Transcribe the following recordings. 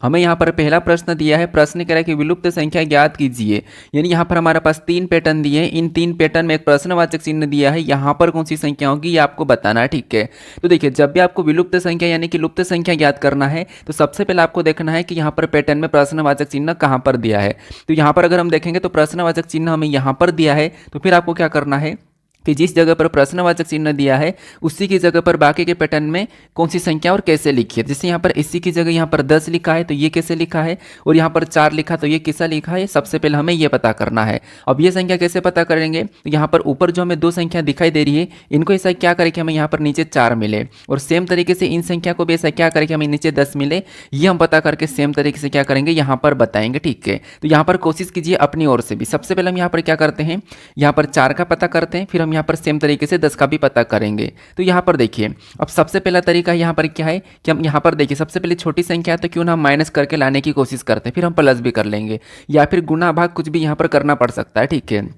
हमें यहाँ पर पहला प्रश्न दिया है, प्रश्न कह रहा है कि विलुप्त संख्या ज्ञात कीजिए। यानी यहाँ पर हमारे पास 3 पैटर्न दिए हैं, इन 3 पैटर्न में एक प्रश्नवाचक चिन्ह दिया है, यहाँ पर कौन सी संख्या होगी ये आपको बताना है, ठीक है। तो देखिए, जब भी आपको विलुप्त संख्या यानी कि लुप्त संख्या ज्ञात करना है तो सबसे पहले आपको देखना है कि यहाँ पर पैटर्न में प्रश्नवाचक चिन्ह कहाँ पर दिया है। तो यहाँ पर अगर हम देखेंगे तो प्रश्नवाचक चिन्ह हमें यहाँ पर दिया है, तो फिर आपको क्या करना है कि जिस जगह पर प्रश्नवाचक चिन्ह दिया है उसी की जगह पर बाकी के पैटर्न में कौन सी संख्या और कैसे लिखी है। जैसे यहाँ पर इसी की जगह यहाँ पर 10 लिखा है तो ये कैसे लिखा है, और यहाँ पर 4 लिखा तो ये कैसा लिखा है, सबसे पहले हमें ये पता करना है। अब ये संख्या कैसे पता करेंगे, तो यहाँ पर ऊपर जो हमें 2 संख्या दिखाई दे रही है इनको ऐसा क्या करें कि हमें यहाँ पर नीचे 4 मिले, और सेम तरीके से इन संख्या को भी ऐसा क्या करें कि हमें नीचे 10 मिले। ये हम पता करके सेम तरीके से क्या करेंगे यहाँ पर बताएंगे, ठीक है। तो यहाँ पर कोशिश कीजिए अपनी ओर से भी। सबसे पहले हम यहाँ पर क्या करते हैं, यहाँ पर 4 का पता करते हैं, फिर हम यहाँ पर सेम तरीके से 10 का भी पता करेंगे। तो यहाँ पर देखिए, अब सबसे पहला तरीका यहाँ पर क्या है कि हम यहाँ पर देखिए सबसे पहले छोटी संख्या है तो क्यों ना हम माइनस करके लाने की कोशिश करते हैं, फिर हम प्लस भी कर लेंगे या फिर गुना भाग कुछ भी यहाँ पर करना पड़ सकता है, ठीक है।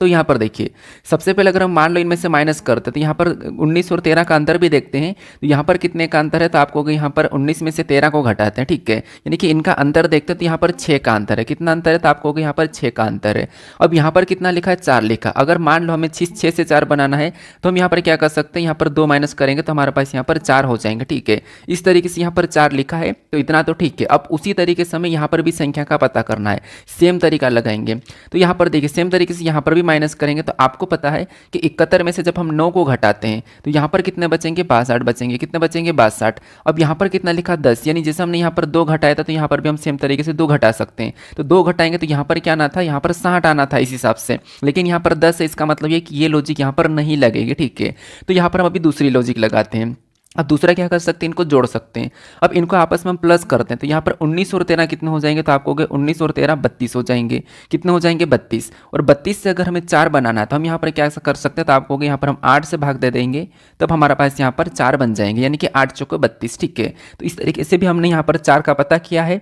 तो यहाँ पर देखिए सबसे पहले अगर हम मान लो इनमें से माइनस करते तो यहाँ पर 19 और 13 का अंतर भी देखते हैं। तो यहाँ पर कितने का अंतर है, तो आपको यहाँ पर 19 में से 13 को घटाते हैं, ठीक है। यानी कि इनका अंतर देखते हैं तो यहाँ पर 6 का अंतर है। कितना अंतर है, तो आपको यहाँ पर 6 का अंतर है। अब यहाँ पर कितना लिखा है, 4 लिखा। अगर मान लो हमें 6 से 4 बनाना है तो हम यहाँ पर क्या कर सकते हैं, यहाँ पर 2 माइनस करेंगे तो हमारे पास यहाँ पर 4 हो जाएंगे, ठीक है। इस तरीके से यहाँ पर 4 लिखा है तो इतना तो ठीक है। अब उसी तरीके से हमें यहाँ पर भी संख्या का पता करना है, सेम तरीका लगाएंगे। तो यहाँ पर देखिए सेम तरीके से यहाँ पर भी माइनस करेंगे तो आपको पता है कि 71 में से जब हम 9 को घटाते हैं तो यहाँ पर कितने बचेंगे, 62 बचेंगे। कितने बचेंगे, 62। अब यहाँ पर कितना लिखा, 10। यानी जैसे हमने यहाँ पर 2 घटाया था तो यहाँ पर भी हम सेम तरीके से 2 घटा सकते हैं। तो 2 घटाएंगे तो यहाँ पर क्या आना था, यहाँ पर 60 आना था इस हिसाब से, लेकिन यहाँ पर 10 है। इसका मतलब ये कि ये लॉजिक यहाँ पर नहीं लगेगी, ठीक है। तो यहाँ पर हम अभी दूसरी लॉजिक लगाते हैं। अब दूसरा क्या कर सकते हैं, इनको जोड़ सकते हैं। अब इनको आपस में हम प्लस करते हैं तो यहाँ पर 19 और 13 कितने हो जाएंगे, तो आपको हो गए 19 और 13 32 हो जाएंगे। कितने हो जाएंगे, 32। और 32 से अगर हमें 4 बनाना है तो हम यहाँ पर क्या कर सकते हैं, तो आपको यहाँ पर हम 8 से भाग दे देंगे तब हमारे पास यहाँ पर 4 बन जाएंगे, यानी कि 8 चौके 32, ठीक है। तो इस तरीके से भी हमने यहाँ पर 4 का पता किया है।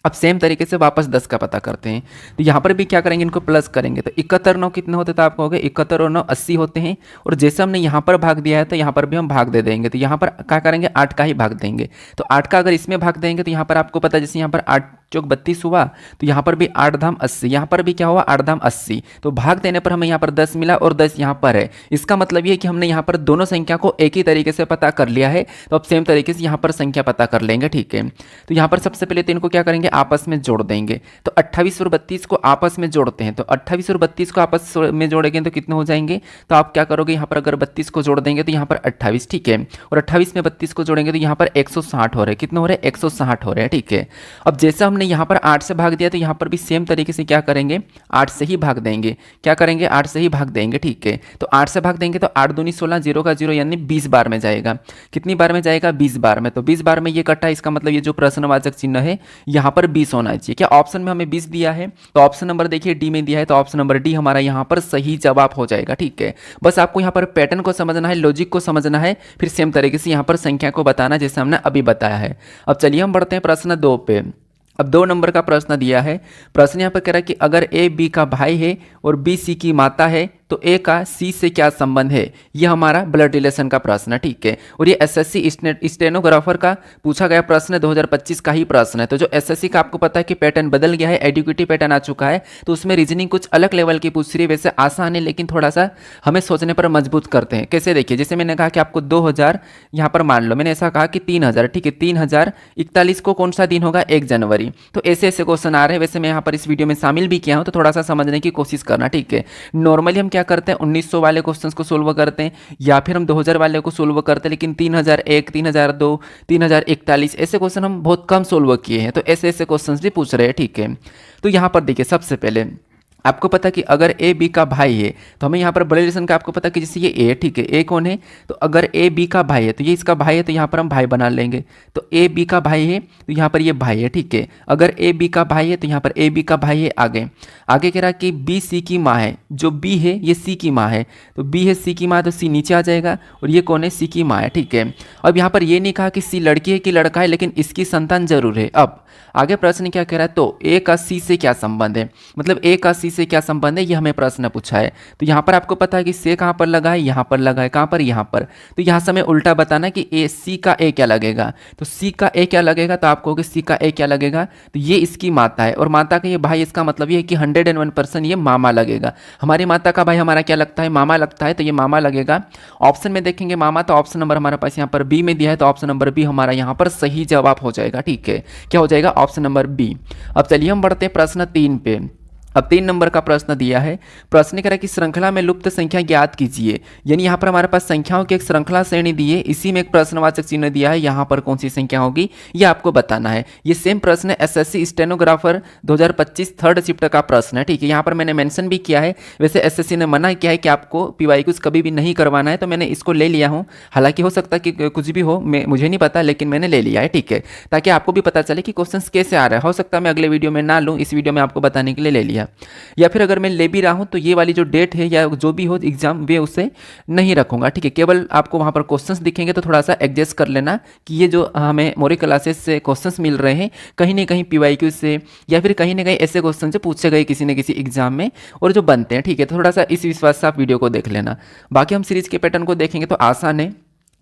अब सेम तरीके से वापस 10 का पता करते हैं। तो यहाँ पर भी क्या करेंगे, इनको प्लस करेंगे तो 71 9 कितने होते तो आपको हो गए 71 और 9 80 होते हैं। और जैसे हमने यहाँ पर भाग दिया है तो यहाँ पर भी हम भाग दे देंगे। तो यहाँ पर क्या करेंगे, 8 का ही भाग देंगे। तो 8 का अगर इसमें भाग देंगे तो यहाँ पर आपको पता है जैसे यहाँ पर 8 चौक 32 हुआ तो यहाँ पर भी 8 धाम 80, यहाँ पर भी क्या हुआ 8 धाम 80। तो भाग देने पर हमें यहाँ पर 10 मिला और 10 यहाँ पर है। इसका मतलब ये कि हमने यहाँ पर दोनों संख्या को एक ही तरीके से पता कर लिया है। तो अब सेम तरीके से यहाँ पर संख्या पता कर लेंगे, ठीक है। तो यहाँ पर सबसे पहले तो इनको क्या करेंगे, आपस में जोड़ देंगे। तो 28 और 32 को आपस में जोड़ते हैं। तो 28 और 32 को आपस में जोड़ेंगे तो कितने हो जाएंगे, तो आप क्या करोगे, यहाँ पर अगर 32 को जोड़ देंगे तो यहाँ पर 28, ठीक है। और 28 में 32 को जोड़ेंगे तो यहाँ पर 160 हो रहे हैं। कितने हो रहे हैं, 160 हो रहे हैं, ठीक है। अब जैसा हमने यहाँ पर 8 से भाग दिया तो यहाँ पर भी सेम तरीके से क्या करेंगे, 8 से ही भाग देंगे। क्या करेंगे, 8 से ही भाग देंगे, ठीक है। तो 8 से भाग देंगे तो 8 दूनी 16, 0 का 0 यानी 20 बार में जाएगा। कितनी बार में जाएगा, 20 बार में। तो 20 बार में ये कटा, इसका मतलब ये जो प्रश्नवाचक चिन्ह है यहाँ पर 20 होना चाहिए। क्या ऑप्शन में हमें 20 दिया है, तो ऑप्शन नंबर देखिए डी में दिया है, तो ऑप्शन नंबर डी हमारा यहाँ पर सही जवाब हो जाएगा, ठीक है। बस आपको यहाँ पर पैटर्न को समझना है, लॉजिक को समझना है, फिर सेम तरीके से यहाँ पर संख्या को बताना जैसे हमने अभी बताया है। अब चलिए हम बढ़ते हैं प्रश्न 2 पे। अब 2 नंबर का प्रश्न दिया है। प्रश्न यहाँ पर कह रहा है कि अगर ए बी का भाई है और बी सी की माता है तो ए का सी से क्या संबंध है। यह हमारा ब्लड रिलेशन का प्रश्न है, ठीक है। और ये एसएससी स्टेनोग्राफर का पूछा गया प्रश्न है, 2025 का ही प्रश्न है। तो जो एसएससी का आपको पता है कि पैटर्न बदल गया है, एडुकेटिव पैटर्न आ चुका है, तो उसमें रीजनिंग कुछ अलग लेवल की पूछ रही है। वैसे आसान है लेकिन थोड़ा सा हमें सोचने पर मजबूत करते हैं। कैसे, देखिए जैसे मैंने कहा कि आपको 2000 यहाँ पर मान लो मैंने ऐसा कहा कि 3000, ठीक है। 3041 को कौन सा दिन होगा, 1 जनवरी। तो ऐसे ऐसे क्वेश्चन आ रहे हैं। वैसे मैं यहाँ पर इस वीडियो में शामिल भी किया हूँ, तो थोड़ा सा समझने की कोशिश करना, ठीक है। नॉर्मली हम क्या करते हैं, 1900 वाले क्वेश्चंस को सोल्व करते हैं या फिर हम 2000 वाले को सोल्व करते हैं, लेकिन 3001, 3002, 3041 ऐसे क्वेश्चन हम बहुत कम सोल्व किए हैं। तो ऐसे ऐसे क्वेश्चंस भी पूछ रहे हैं, ठीक है। तो यहाँ पर देखिए सबसे पहले आपको पता कि अगर ए बी का भाई है तो हमें यहाँ पर ब्लड रिलेशन का आपको पता कि जैसे ये ए, ठीक है। ए कौन है, तो अगर ए बी का भाई है तो ये इसका भाई है, तो यहाँ पर हम भाई बना लेंगे। तो ए बी का भाई है तो यहाँ पर ये भाई है, ठीक है। अगर ए बी का भाई है तो यहाँ पर ए बी का भाई है। आगे आगे कह रहा कि बी सी की माँ है। जो बी है ये सी की माँ है, तो बी है सी की माँ, तो सी नीचे आ जाएगा और ये कौन है, सी की माँ है, ठीक है। अब यहाँ पर ये नहीं कहा कि सी लड़की है कि लड़का है, लेकिन इसकी संतान जरूर है। अब आगे प्रश्न क्या कह रहा है, तो ए का सी से क्या संबंध है, मतलब ए का सी से क्या संबंध है, ये हमें प्रश्न पूछा है। तो यहाँ पर आपको पता है कि से कहाँ पर लगा है, यहाँ पर लगा है, कहाँ पर, यहाँ पर। तो यहाँ से हमें उल्टा बताना कि ए सी का ए क्या लगेगा। तो सी का ए क्या लगेगा, तो आप कहोगे सी का ए क्या लगेगा, तो ये इसकी माता है और माता का ये भाई, इसका मतलब ये है कि 101% ये मामा लगेगा। हमारी माता का भाई हमारा क्या लगता है, मामा लगता है, तो ये मामा लगेगा। ऑप्शन में देखेंगे मामा, तो ऑप्शन नंबर हमारे पास यहाँ पर बी में दिया है, तो ऑप्शन नंबर बी हमारा यहाँ पर सही जवाब हो जाएगा। ठीक है, क्या हो जाएगा, ऑप्शन नंबर बी। अब चलिए हम बढ़ते हैं प्रश्न 3 पे। अब 3 नंबर का प्रश्न दिया है। प्रश्न कह रहा है कि श्रृंखला में लुप्त संख्या ज्ञात कीजिए। यानी यहाँ पर हमारे पास संख्याओं की एक श्रृंखला श्रेणी दी है, इसी में एक प्रश्नवाचक चिन्ह दिया है, यहाँ पर कौन सी संख्या होगी ये आपको बताना है। ये सेम प्रश्न है एसएससी स्टेनोग्राफर 2025 थर्ड शिफ्ट का प्रश्न है। ठीक है, यहाँ पर मैंने मेंशन भी किया है। वैसे एसएससी ने मना किया है कि आपको पीवाईक्यूज कभी भी नहीं करवाना है, तो मैंने इसको ले लिया हूँ। हालांकि हो सकता है कि कुछ भी हो, मुझे नहीं पता, लेकिन मैंने ले लिया है। ठीक है, ताकि आपको भी पता चले कि क्वेश्चन कैसे आ रहा है। हो सकता है मैं अगले वीडियो में ना लूँ, इस वीडियो में आपको बताने के लिए ले लिया। या फिर अगर मैं ले भी रहा हूं तो ये वाली जो डेट है या जो भी हो एग्जाम, वे उसे नहीं रखूंगा। ठीक है, केवल आपको वहां पर क्वेश्चंस दिखेंगे, तो थोड़ा सा एडजस्ट कर लेना कि ये जो हमें मोरी क्लासेस से क्वेश्चंस मिल रहे हैं, कहीं ना कहीं पीवाईक्यू से या फिर कहीं ना कहीं ऐसे क्वेश्चन से पूछे गए किसी न किसी एग्जाम में और जो बनते हैं। ठीक है, थोड़ा सा इस विश्वास से आप वीडियो को देख लेना। बाकी हम सीरीज के पैटर्न को देखेंगे तो आसान है।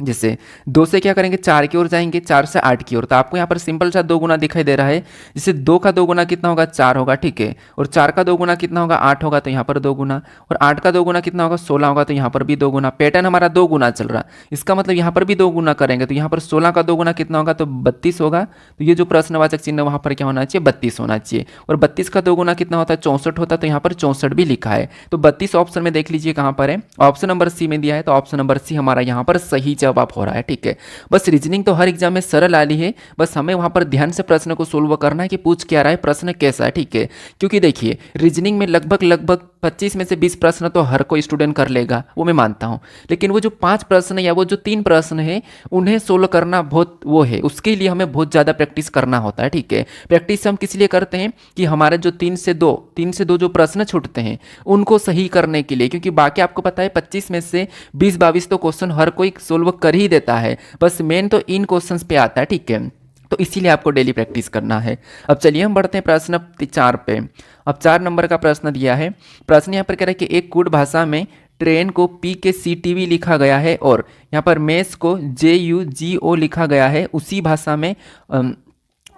जैसे 2 से क्या करेंगे, 4 की ओर जाएंगे, 4 से 8 की ओर। तो आपको यहाँ पर सिंपल सा 2 गुना दिखाई दे रहा है। जैसे 2 का 2 गुना कितना होगा, 4 होगा। ठीक है, और 4 का 2 गुना कितना होगा, 8 होगा, तो यहाँ पर 2 गुना। और 8 का 2 गुना कितना होगा, 16 होगा, तो यहाँ पर भी 2 गुना। पैटर्न हमारा 2 गुना चल रहा, इसका मतलब यहाँ पर भी 2 गुना करेंगे, तो यहाँ पर 16 का 2 गुना कितना होगा, तो 32 होगा। तो ये जो प्रश्नवाचक चिन्ह वहाँ पर क्या होना चाहिए, 32 होना चाहिए। और 32 का 2 गुना कितना होता है, 64 होता है, तो यहाँ पर 64 भी लिखा है। तो 32 ऑप्शन में देख लीजिए कहाँ पर है, ऑप्शन नंबर सी में दिया है, तो ऑप्शन नंबर सी हमारा यहाँ पर सही जवाब हो रहा है। ठीक है, बस रीजनिंग तो हर एग्जाम में सरल वाली है, बस हमें वहां पर ध्यान से प्रश्न को सोल्व करना है कि पूछ क्या रहा है, प्रश्न कैसा है। ठीक है, क्योंकि देखिए रीजनिंग में लगभग 25 में से 20 प्रश्न तो हर कोई स्टूडेंट कर लेगा, वो मैं मानता हूं। लेकिन वो जो 5 प्रश्न या वो जो 3 प्रश्न है, उन्हें सोल्व करना बहुत वो है, उसके लिए हमें बहुत ज़्यादा प्रैक्टिस करना होता है। ठीक है, प्रैक्टिस हम किस लिए करते हैं कि हमारे जो 3 से 2 जो प्रश्न छूटते हैं उनको सही करने के लिए, क्योंकि बाकी आपको पता है 25 में से 20-22 तो क्वेश्चन हर कोई सोल्व कर ही देता है, बस मेन तो इन क्वेश्चंस पे आता है। ठीक है, तो इसीलिए आपको डेली प्रैक्टिस करना है। अब चलिए हम बढ़ते हैं प्रश्न 4 पे। अब 4 नंबर का प्रश्न दिया है। प्रश्न यहाँ पर कह रहा है कि एक कूट भाषा में ट्रेन को पी के सी टी वी लिखा गया है और यहाँ पर मेस को JUGO लिखा गया है। उसी भाषा में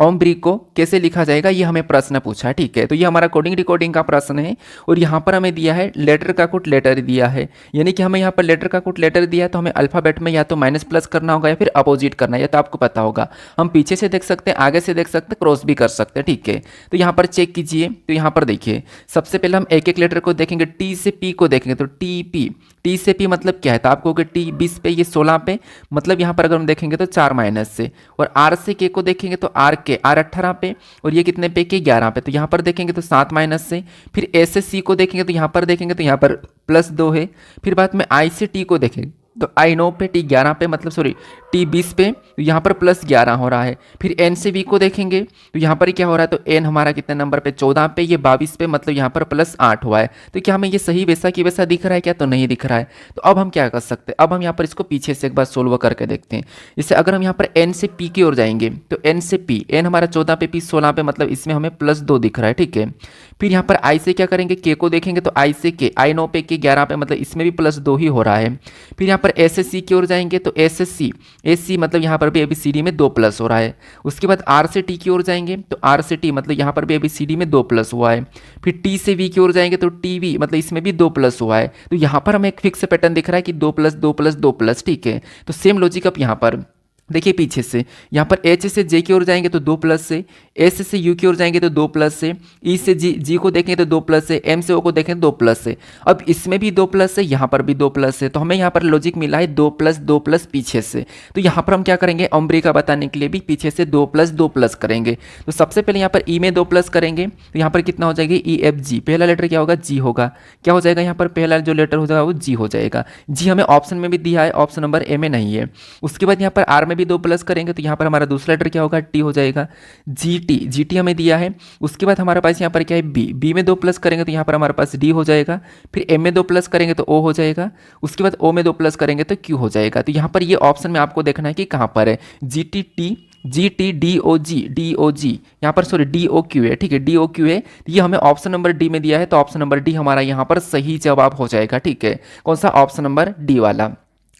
ओम्ब्री को कैसे लिखा जाएगा, ये हमें प्रश्न पूछा है। ठीक है, तो ये हमारा कोडिंग डिकोडिंग का प्रश्न है और यहाँ पर हमें दिया है लेटर का कुट लेटर दिया है। यानी कि हमें यहाँ पर लेटर का कुट लेटर दिया है, तो हमें अल्फाबेट में या तो माइनस प्लस करना होगा या फिर अपोजिट करना है, या तो आपको पता होगा। हम पीछे से देख सकते हैं, आगे से देख सकते हैं, क्रॉस भी कर सकते हैं। ठीक है, तो यहाँ पर चेक कीजिए। तो यहाँ पर देखिए, सबसे पहले हम एक एक लेटर को देखेंगे। टी से पी को देखेंगे तो TP, टी से पी मतलब क्या है, तो आपको टी 20 पे, ये 16 पे, मतलब यहाँ पर अगर हम देखेंगे तो 4 माइनस से। और आर से के को देखेंगे तो आर 18 पे, और ये कितने पे, के 11 पे, तो यहाँ पर देखेंगे तो 7 माइनस से। फिर ए से सी को देखेंगे तो यहाँ पर देखेंगे तो यहाँ पर +2 है। फिर बाद में आई से टी को देखेंगे तो I 9 पे, T 11 पे, मतलब सॉरी T 20 पे, तो यहाँ पर +11 हो रहा है। फिर N से V को देखेंगे तो यहाँ पर क्या हो रहा है, तो N हमारा कितने नंबर पे, 14 पे, ये 22 पे, मतलब यहाँ पर +8 हुआ है। तो क्या हमें ये सही वैसा की वैसा दिख रहा है क्या, तो नहीं दिख रहा है। तो अब हम क्या कर सकते हैं, अब हम यहाँ पर इसको पीछे से एक बार सोल्व करके देखते हैं। जैसे अगर हम यहाँ पर N से P की ओर जाएंगे तो N से P, N हमारा 14 पे, P 16 पे, मतलब इसमें हमें +2 दिख रहा है। ठीक है, फिर यहाँ पर I से क्या करेंगे, K को देखेंगे तो I से K, I 9 पे, K 11 पे, मतलब इसमें भी +2 ही हो रहा है। फिर यहाँ पर S से C की ओर जाएंगे तो S से C, AC मतलब यहाँ पर भी ABCD में 2 प्लस हो रहा है। उसके बाद R से T की ओर जाएंगे तो R से T मतलब यहाँ पर भी ABCD में 2 प्लस हुआ है। फिर T से V की ओर जाएंगे तो TV मतलब इसमें भी 2 प्लस हुआ है। तो यहाँ पर हमें एक फिक्स पैटर्न दिख रहा है कि 2 प्लस 2 प्लस 2 प्लस। ठीक है, तो सेम लॉजिक अब यहाँ पर देखिए पीछे से, यहाँ पर H से J की ओर जाएंगे तो 2 प्लस से, S से U की ओर जाएंगे तो 2 प्लस से, E से G को देखें तो 2 प्लस से, M से O को देखें तो 2 प्लस से। अब इसमें भी 2 प्लस है, यहाँ पर भी 2 प्लस है, तो हमें यहाँ पर लॉजिक मिला है 2 प्लस पीछे से। तो यहाँ पर हम क्या करेंगे, ओम्ब्री का बताने के लिए भी पीछे से 2 प्लस करेंगे। तो सबसे पहले यहाँ पर E में 2 प्लस करेंगे तो यहाँ पर कितना हो जाएगी, EFG, पहला लेटर क्या होगा, G होगा। क्या हो जाएगा, यहाँ पर पहला जो लेटर हो जाएगा वो G हो जाएगा। G हमें ऑप्शन में भी दिया है, ऑप्शन नंबर A में नहीं है। उसके बाद यहाँ पर R में भी 2 प्लस करेंगे तो यहाँ पर हमारा दूसरा लेटर क्या होगा, T हो जाएगा। GT हमें दिया है। उसके बाद हमारे पास यहाँ पर क्या है, B में 2 प्लस करेंगे तो यहाँ पर हमारे पास D हो जाएगा। फिर M में 2 प्लस करेंगे तो O हो जाएगा। उसके बाद O में 2 प्लस करेंगे तो Q हो जाएगा। तो यहाँ पर ये ऑप्शन में आपको देखना है कि कहाँ पर है, GT T GTDOG यहाँ पर सॉरी DOQ है, ठीक है, DOQ है। ये हमें ऑप्शन नंबर डी में दिया है, तो ऑप्शन नंबर डी हमारा यहाँ पर सही जवाब हो जाएगा, ठीक है। कौन सा? ऑप्शन नंबर डी वाला।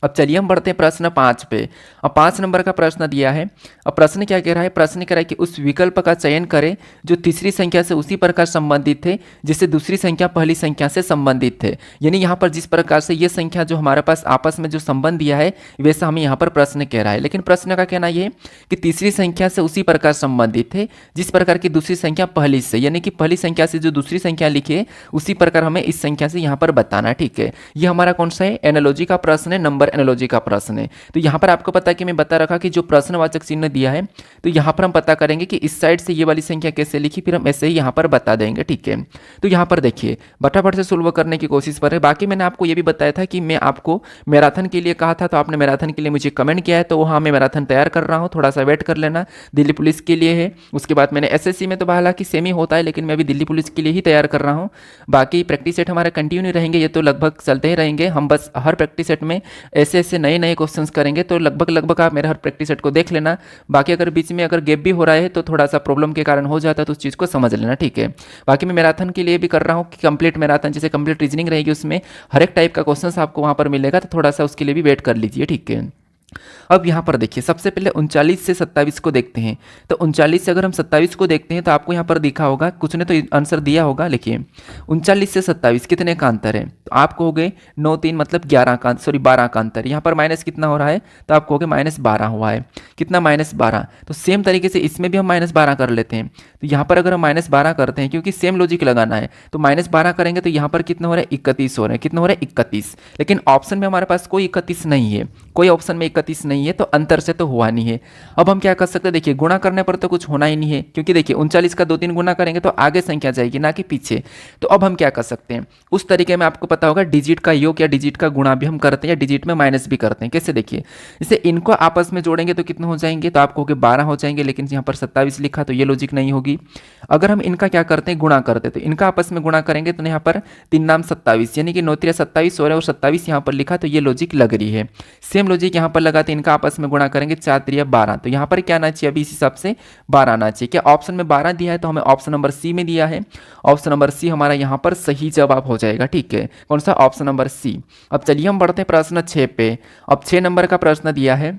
अब चलिए हम बढ़ते हैं प्रश्न 5 पे। अब 5 नंबर का प्रश्न दिया है। अब प्रश्न क्या कह रहा है? प्रश्न कह रहा है कि उस विकल्प का चयन करें जो तीसरी संख्या से उसी प्रकार संबंधित थे जिससे दूसरी संख्या पहली संख्या से संबंधित थे। यानी यहाँ पर जिस प्रकार से ये संख्या जो हमारे पास आपस में जो संबंध दिया है वैसा हमें यहाँ पर प्रश्न कह रहा है। लेकिन प्रश्न का कहना यह है कि तीसरी संख्या से उसी प्रकार संबंधित थे जिस प्रकार की दूसरी संख्या पहली से, यानी कि पहली संख्या से जो दूसरी संख्या लिखी है उसी प्रकार हमें इस संख्या से यहाँ पर बताना है, ठीक है। ये हमारा कौन सा है? एनालॉजी का प्रश्न है, नंबर एनालॉजी का प्रश्न है। तो यहाँ पर आपको पता है कि मैं बता रखा कि जो प्रश्नवाचक चिन्ह दिया है तो यहाँ पर हम पता करेंगे कि इस साइड से ये वाली संख्या कैसे लिखी, फिर हम ऐसे ही यहाँ पर बता देंगे, ठीक है। तो यहाँ पर देखिए फटाफट से सोल्व करने की कोशिश कर रहे हैं। बाकी मैंने आपको ये भी बताया था कि मैं आपको मैराथन के लिए कहा था, तो आपने मैराथन के लिए मुझे कमेंट किया है, तो वहाँ मैं मैराथन तैयार कर रहा हूँ, थोड़ा सा वेट कर लेना। दिल्ली पुलिस के लिए है, उसके बाद मैंने SSC में तो हालांकि सेम ही होता है, लेकिन मैं भी दिल्ली पुलिस के लिए ही तैयार कर रहा हूँ। बाकी प्रैक्टिस सेट हमारे कंटिन्यू रहेंगे, ये तो लगभग चलते ही रहेंगे। हम बस हर प्रैक्टिस सेट में ऐसे ऐसे नए नए क्वेश्चंस करेंगे, तो लगभग आप मेरे हर प्रैक्टिस सेट को देख लेना। बाकी अगर बीच में अगर गैप भी हो रहा है तो थोड़ा सा प्रॉब्लम के कारण हो जाता है, तो उस चीज़ को समझ लेना, ठीक है। बाकी मैं मैराथन के लिए भी कर रहा हूँ कि कंप्लीट मैराथन, जैसे कंप्लीट रीजनिंग रहेगी उसमें हर एक टाइप का क्वेश्चन आपको वहाँ पर मिलेगा, तो थोड़ा सा उसके लिए भी वेट कर लीजिए, ठीक है। अब यहाँ पर देखिए सबसे पहले 39 से 27 को देखते हैं। तो 39 से अगर हम 27 को देखते हैं तो आपको यहाँ पर दिखा होगा, कुछ ने तो आंसर दिया होगा, लिखिए 39 से 27 कितने का अंतर है? तो आप कहोगे 9 3 मतलब 11 का, सॉरी 12 का अंतर। यहाँ पर माइनस कितना हो रहा है? तो आप कहोगे -12 हुआ है। कितना? -12। तो सेम तरीके से इसमें भी हम -12 कर लेते हैं। तो यहाँ पर अगर हम -12 करते हैं, क्योंकि सेम लॉजिक लगाना है, तो -12 करेंगे तो यहाँ पर कितना हो रहा है? 31 हो रहा है। कितना हो रहा है? 31। लेकिन ऑप्शन में हमारे पास कोई 31 नहीं है, कोई ऑप्शन में 31 नहीं है, तो अंतर से तो हुआ नहीं है। अब हम क्या कर सकते हैं? देखिए गुणा करने पर तो कुछ होना ही नहीं है, क्योंकि देखिए 39 का 2-3 गुना करेंगे तो आगे संख्या जाएगी, ना कि पीछे। तो अब हम क्या कर सकते हैं? उस तरीके में आपको पता होगा डिजिट का योग या डिजिट का गुणा भी हम करते हैं, या डिजिट में माइनस भी करते हैं। कैसे? देखिए जैसे इनको आपस में जोड़ेंगे तो कितने हो जाएंगे? तो आप कहोगे 12 हो जाएंगे, लेकिन यहाँ पर 27 लिखा, तो ये लॉजिक नहीं होगी। अगर हम इनका क्या करते हैं? गुणा करते हैं, तो इनका आपस में गुणा करेंगे तो यहाँ पर 3 नाम 27, यानी कि 9 3 27 हो रहा है, और 27 यहाँ पर लिखा, तो ये लॉजिक लग रही है। सेम लॉजिक यहाँ पर लगाते हैं, इनका आपस में गुणा करेंगे 4 3 12, तो यहाँ पर क्या आना चाहिए? अभी इस हिसाब से 12 आना चाहिए। क्या ऑप्शन में 12 दिया है? तो हमें ऑप्शन नंबर सी में दिया है। ऑप्शन नंबर सी हमारा यहाँ पर सही जवाब हो जाएगा, ठीक है। कौन सा? Option number C. अब चलिए हम बढ़ते हैं प्रश्न 6 पे। अब 6 नंबर का प्रश्न दिया है।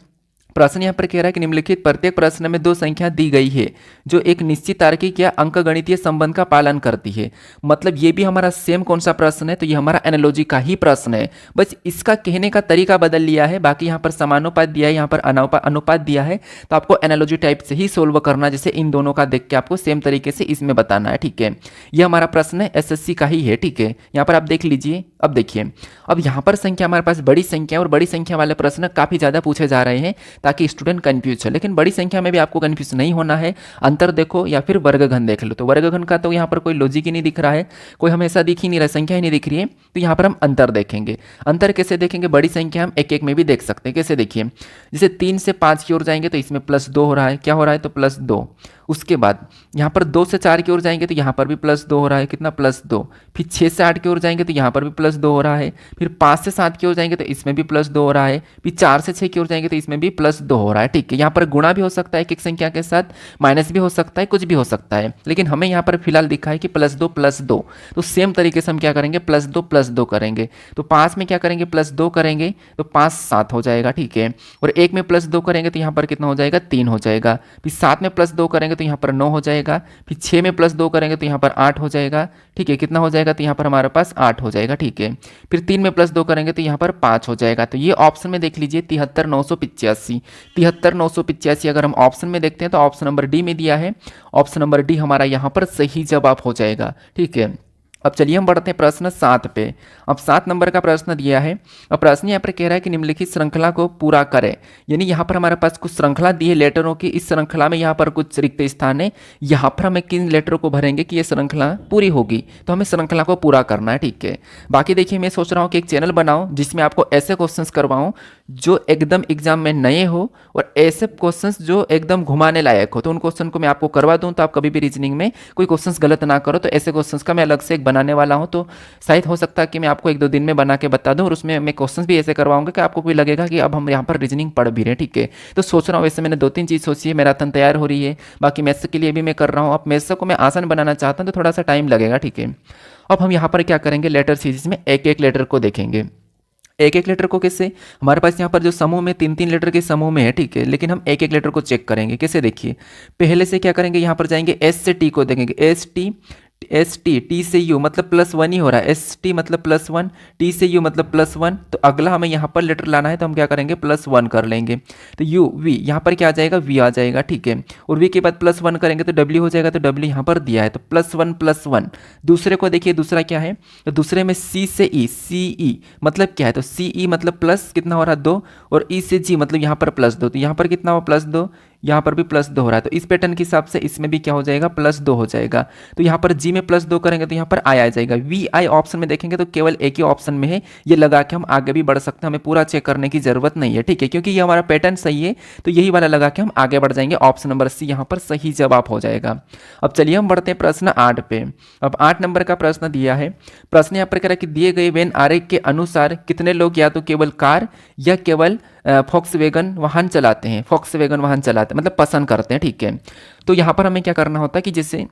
प्रश्न यहाँ पर कह रहा है कि निम्नलिखित प्रत्येक प्रश्न में 2 संख्या दी गई है जो एक निश्चित तार्किक या अंकगणितीय संबंध का पालन करती है। मतलब ये भी हमारा सेम कौन सा प्रश्न है? तो ये हमारा एनालॉजी का ही प्रश्न है, बस इसका कहने का तरीका बदल लिया है। बाकी यहाँ पर समानुपात दिया है, यहाँ पर अनुपात दिया है, तो आपको एनालॉजी टाइप से ही सोल्व करना, जैसे इन दोनों का देख के आपको सेम तरीके से इसमें बताना है, ठीक है। ये हमारा प्रश्न है, SSC का ही है, ठीक है। यहाँ पर आप देख लीजिए। अब देखिए, अब यहाँ पर संख्या हमारे पास बड़ी संख्या, और बड़ी संख्या वाले प्रश्न काफ़ी ज़्यादा पूछे जा रहे हैं ताकि स्टूडेंट कंफ्यूज है। लेकिन बड़ी संख्या में भी आपको कंफ्यूज नहीं होना है। अंतर देखो या फिर वर्गघन देख लो, तो वर्गघन का तो यहाँ पर कोई लॉजिक ही नहीं दिख रहा है, कोई हमेशा दिख ही नहीं रहा, संख्या ही नहीं दिख रही है, तो यहाँ पर हम अंतर देखेंगे। अंतर कैसे देखेंगे? बड़ी संख्या हम एक एक में भी देख सकते हैं। कैसे? देखिए जैसे 3 से 5 की ओर जाएंगे तो इसमें +2 हो रहा है। क्या हो रहा है? तो +2। उसके बाद यहाँ पर 2 से 4 की ओर जाएंगे तो यहाँ पर भी +2 हो रहा है। कितना? +2। फिर 6 से 8 की ओर जाएंगे तो यहाँ पर भी +2 हो रहा है। फिर 5 से 7 की ओर जाएंगे तो इसमें भी +2 हो रहा है। फिर 4 से 6 की ओर जाएंगे तो इसमें भी +2 हो रहा है, ठीक है। यहाँ पर गुणा भी हो सकता है एक एक संख्या के साथ, माइनस भी हो सकता है, कुछ भी हो सकता है, लेकिन हमें यहाँ पर फिलहाल दिखा है कि +2 तो सेम तरीके से हम क्या करेंगे? +2 करेंगे। तो 5 में क्या करेंगे? +2 करेंगे तो 5 7 हो जाएगा, ठीक है। और 1 में +2 करेंगे तो यहाँ पर कितना हो जाएगा? 3 हो जाएगा। फिर 7 में +2 करेंगे तो यहाँ पर 9 हो जाएगा। फिर 6 में +2 करेंगे तो यहाँ पर 8 हो जाएगा, ठीक है। कितना हो जाएगा? तो यहाँ पर हमारे पास 8 हो जाएगा, ठीक है। फिर 3 में +2 करेंगे तो यहाँ पर 5 हो जाएगा। तो ये ऑप्शन में देख लीजिए 73 985। 73 985 अगर हम ऑप्शन में देखते हैं तो ऑप्शन नंबर डी में दिया है। ऑप्शन नंबर डी हमारा यहाँ पर सही जवाब हो जाएगा, ठीक है। अब चलिए हम बढ़ते हैं प्रश्न 7 पे। अब 7 नंबर का प्रश्न दिया है। अब प्रश्न यहाँ पर कह रहा है कि निम्नलिखित श्रृंखला को पूरा करें। यानी यहाँ पर हमारे पास कुछ श्रृंखला दी है लेटरों की, इस श्रृंखला में यहाँ पर कुछ रिक्त स्थान है, यहाँ पर हमें किन लेटरों को भरेंगे कि ये श्रृंखला पूरी होगी, तो हमें श्रृंखला को पूरा करना है, ठीक है। बाकी देखिए मैं सोच रहा हूँ कि एक चैनल बनाऊँ जिसमें आपको ऐसे क्वेश्चंस करवाऊँ जो एकदम एग्जाम में नए हो और ऐसे क्वेश्चंस जो एकदम घुमाने लायक हो, तो उन क्वेश्चन को मैं आपको करवा दूं, तो आप कभी भी रीजनिंग में कोई क्वेश्चंस गलत ना करो। तो ऐसे क्वेश्चंस का मैं अलग से एक बनाने वाला हूं, तो शायद हो सकता है कि मैं आपको 1-2 दिन में बना के बता दूं, और उसमें मैं क्वेश्चंस भी ऐसे करवाऊंगा कि आपको कोई लगेगा कि अब हम यहाँ पर रीजनिंग पढ़ भी रहे, ठीक है। तो सोच रहा हूँ, वैसे मैंने 2-3 चीज़ सोची है, मैराथन तैयार हो रही है, बाकी मैथ्स के लिए भी मैं कर रहा हूँ। अब मैथ्स को मैं आसान बनाना चाहता हूँ, तो थोड़ा सा टाइम लगेगा, ठीक है। अब हम यहाँ पर क्या करेंगे, लेटर सीरीज में एक एक लेटर को देखेंगे। एक एक लेटर को कैसे, हमारे पास यहाँ पर जो समूह में 3-3 लेटर के समूह में है, ठीक है, लेकिन हम एक एक लेटर को चेक करेंगे कैसे, देखिए पहले से क्या करेंगे, यहाँ पर जाएंगे एस से टी को देखेंगे, एस टी, टी से यू मतलब +1 ही हो रहा है, एस टी मतलब +1, टी से यू मतलब +1, तो अगला हमें यहाँ पर लेटर लाना है, तो हम क्या करेंगे +1 कर लेंगे। तो यू वी यहाँ पर क्या आ जाएगा, वी आ जाएगा, ठीक है। और वी के बाद +1 करेंगे तो डब्ल्यू हो जाएगा, तो डब्ल्यू यहाँ पर दिया है, तो +1 दूसरे को देखिए, दूसरा क्या है, तो दूसरे में सी से ई, सी ई मतलब क्या है, तो सी ई मतलब प्लस कितना हो रहा है 2, और ई से जी मतलब यहाँ पर +2, तो यहाँ पर कितना हो +2, यहाँ पर भी +2 हो रहा है, तो इस पैटर्न के हिसाब से इसमें भी क्या हो जाएगा, +2 हो जाएगा। तो यहाँ पर जी में +2 करेंगे तो यहाँ पर आई आ जाएगा। वी आई ऑप्शन में देखेंगे तो केवल एक ही ऑप्शन में है, ये लगा के हम आगे भी बढ़ सकते हैं, हमें पूरा चेक करने की जरूरत नहीं है, ठीक है, क्योंकि ये हमारा पैटर्न सही है, तो यही वाला लगा के हम आगे बढ़ जाएंगे। ऑप्शन नंबर सी यहाँ पर सही जवाब हो जाएगा। अब चलिए हम बढ़ते हैं प्रश्न 8 पे। अब 8 नंबर का प्रश्न दिया है, प्रश्न यहाँ पर कह रहा है कि दिए गए वेन आरेख के अनुसार कितने लोग या तो केवल कार या केवल फॉक्सवैगन वाहन चलाते हैं, फॉक्सवैगन वाहन चलाते हैं मतलब पसंद करते हैं, ठीक है। तो यहाँ पर हमें क्या करना होता है कि जैसे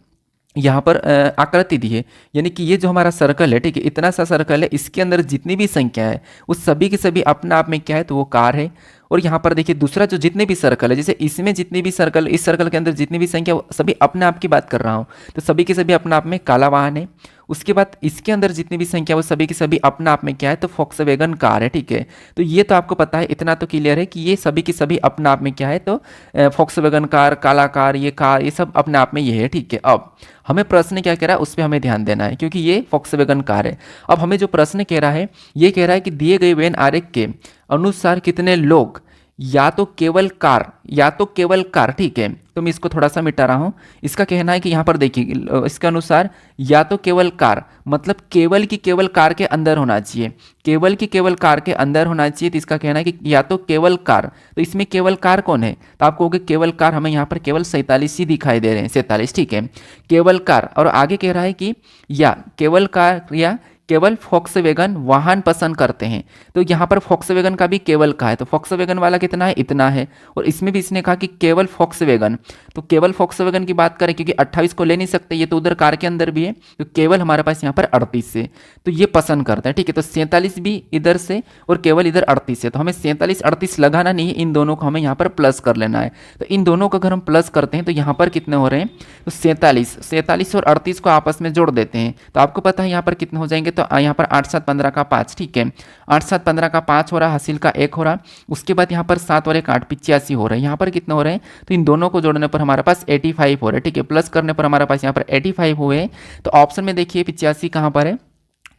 यहाँ पर आकृति दी है, यानी कि ये जो हमारा सर्कल है, ठीक है, इतना सा सर्कल है, इसके अंदर जितनी भी संख्या है उस सभी के सभी अपना आप में क्या है, तो वो कार है। और यहाँ पर देखिए दूसरा जो जितने भी सर्कल है, जैसे इसमें जितनी भी सर्कल, इस सर्कल के अंदर जितनी भी संख्या, सभी अपने आप की बात कर रहा हूँ, तो सभी के सभी अपना आप में काला वाहन है। उसके बाद इसके अंदर जितनी भी संख्या वो सभी की सभी अपना आप में क्या है, तो फॉक्सवैगन कार है, ठीक है। तो ये तो आपको पता है, इतना तो क्लियर है कि ये सभी की सभी अपना आप में क्या है, तो फॉक्सवैगन कार, काला कार, ये सब अपने आप में ये है, ठीक है। अब हमें प्रश्न क्या कह रहा है उस पर हमें ध्यान देना है, क्योंकि ये फॉक्सवैगन कार है। अब हमें जो प्रश्न कह रहा है, ये कह रहा है कि दिए गए वेन आरेख के अनुसार कितने लोग या तो केवल कार, ठीक है। तो मैं इसको थोड़ा सा मिटा रहा हूं। इसका कहना है कि यहाँ पर देखिए, इसके अनुसार या तो केवल कार मतलब केवल की केवल कार के अंदर होना चाहिए, केवल की केवल कार के अंदर होना चाहिए। तो इसका कहना है कि या तो केवल कार, तो इसमें केवल कार कौन है, तो आप कहोगे केवल कार, हमें यहाँ पर केवल 47 ही दिखाई दे रहे हैं, 47, ठीक है, केवल कार। और आगे कह रहा है कि या केवल कार या केवल फॉक्सवैगन वाहन पसंद करते हैं, तो यहाँ पर फॉक्सवैगन का भी केवल का है, तो फॉक्सवैगन वाला कितना है, इतना है। और इसमें भी इसने कहा कि केवल फॉक्सवैगन, तो केवल फॉक्सवैगन की बात करें, क्योंकि 28 को ले नहीं सकते, ये तो उधर कार के अंदर भी है, तो केवल हमारे पास यहाँ पर 38 से, तो ये पसंद करते हैं, ठीक है। तो 47 भी इधर से और केवल इधर 38 से, तो हमें 47-38 लगाना नहीं है, इन दोनों को हमें यहाँ पर प्लस कर लेना है। तो इन दोनों को अगर हम प्लस करते हैं तो यहाँ पर कितने हो रहे हैं, तो 47 और 38 को आपस में जोड़ देते हैं, तो आपको पता है यहाँ पर कितने हो जाएंगे, तो यहाँ पर 8 7 15 का 5, ठीक है, 8 7 15 का 5 हो रहा, हासिल का 1 हो रहा। उसके बाद यहाँ पर 7 और 1 8 85 हो रहे हैं, यहाँ पर कितने हो रहे हैं, तो इन दोनों को जोड़ने पर हमारे पास 85 हो रहे हैं, ठीक है, प्लस करने पर हमारे पास यहाँ पर 85 हुए। तो ऑप्शन में देखिए 85 कहाँ पर है,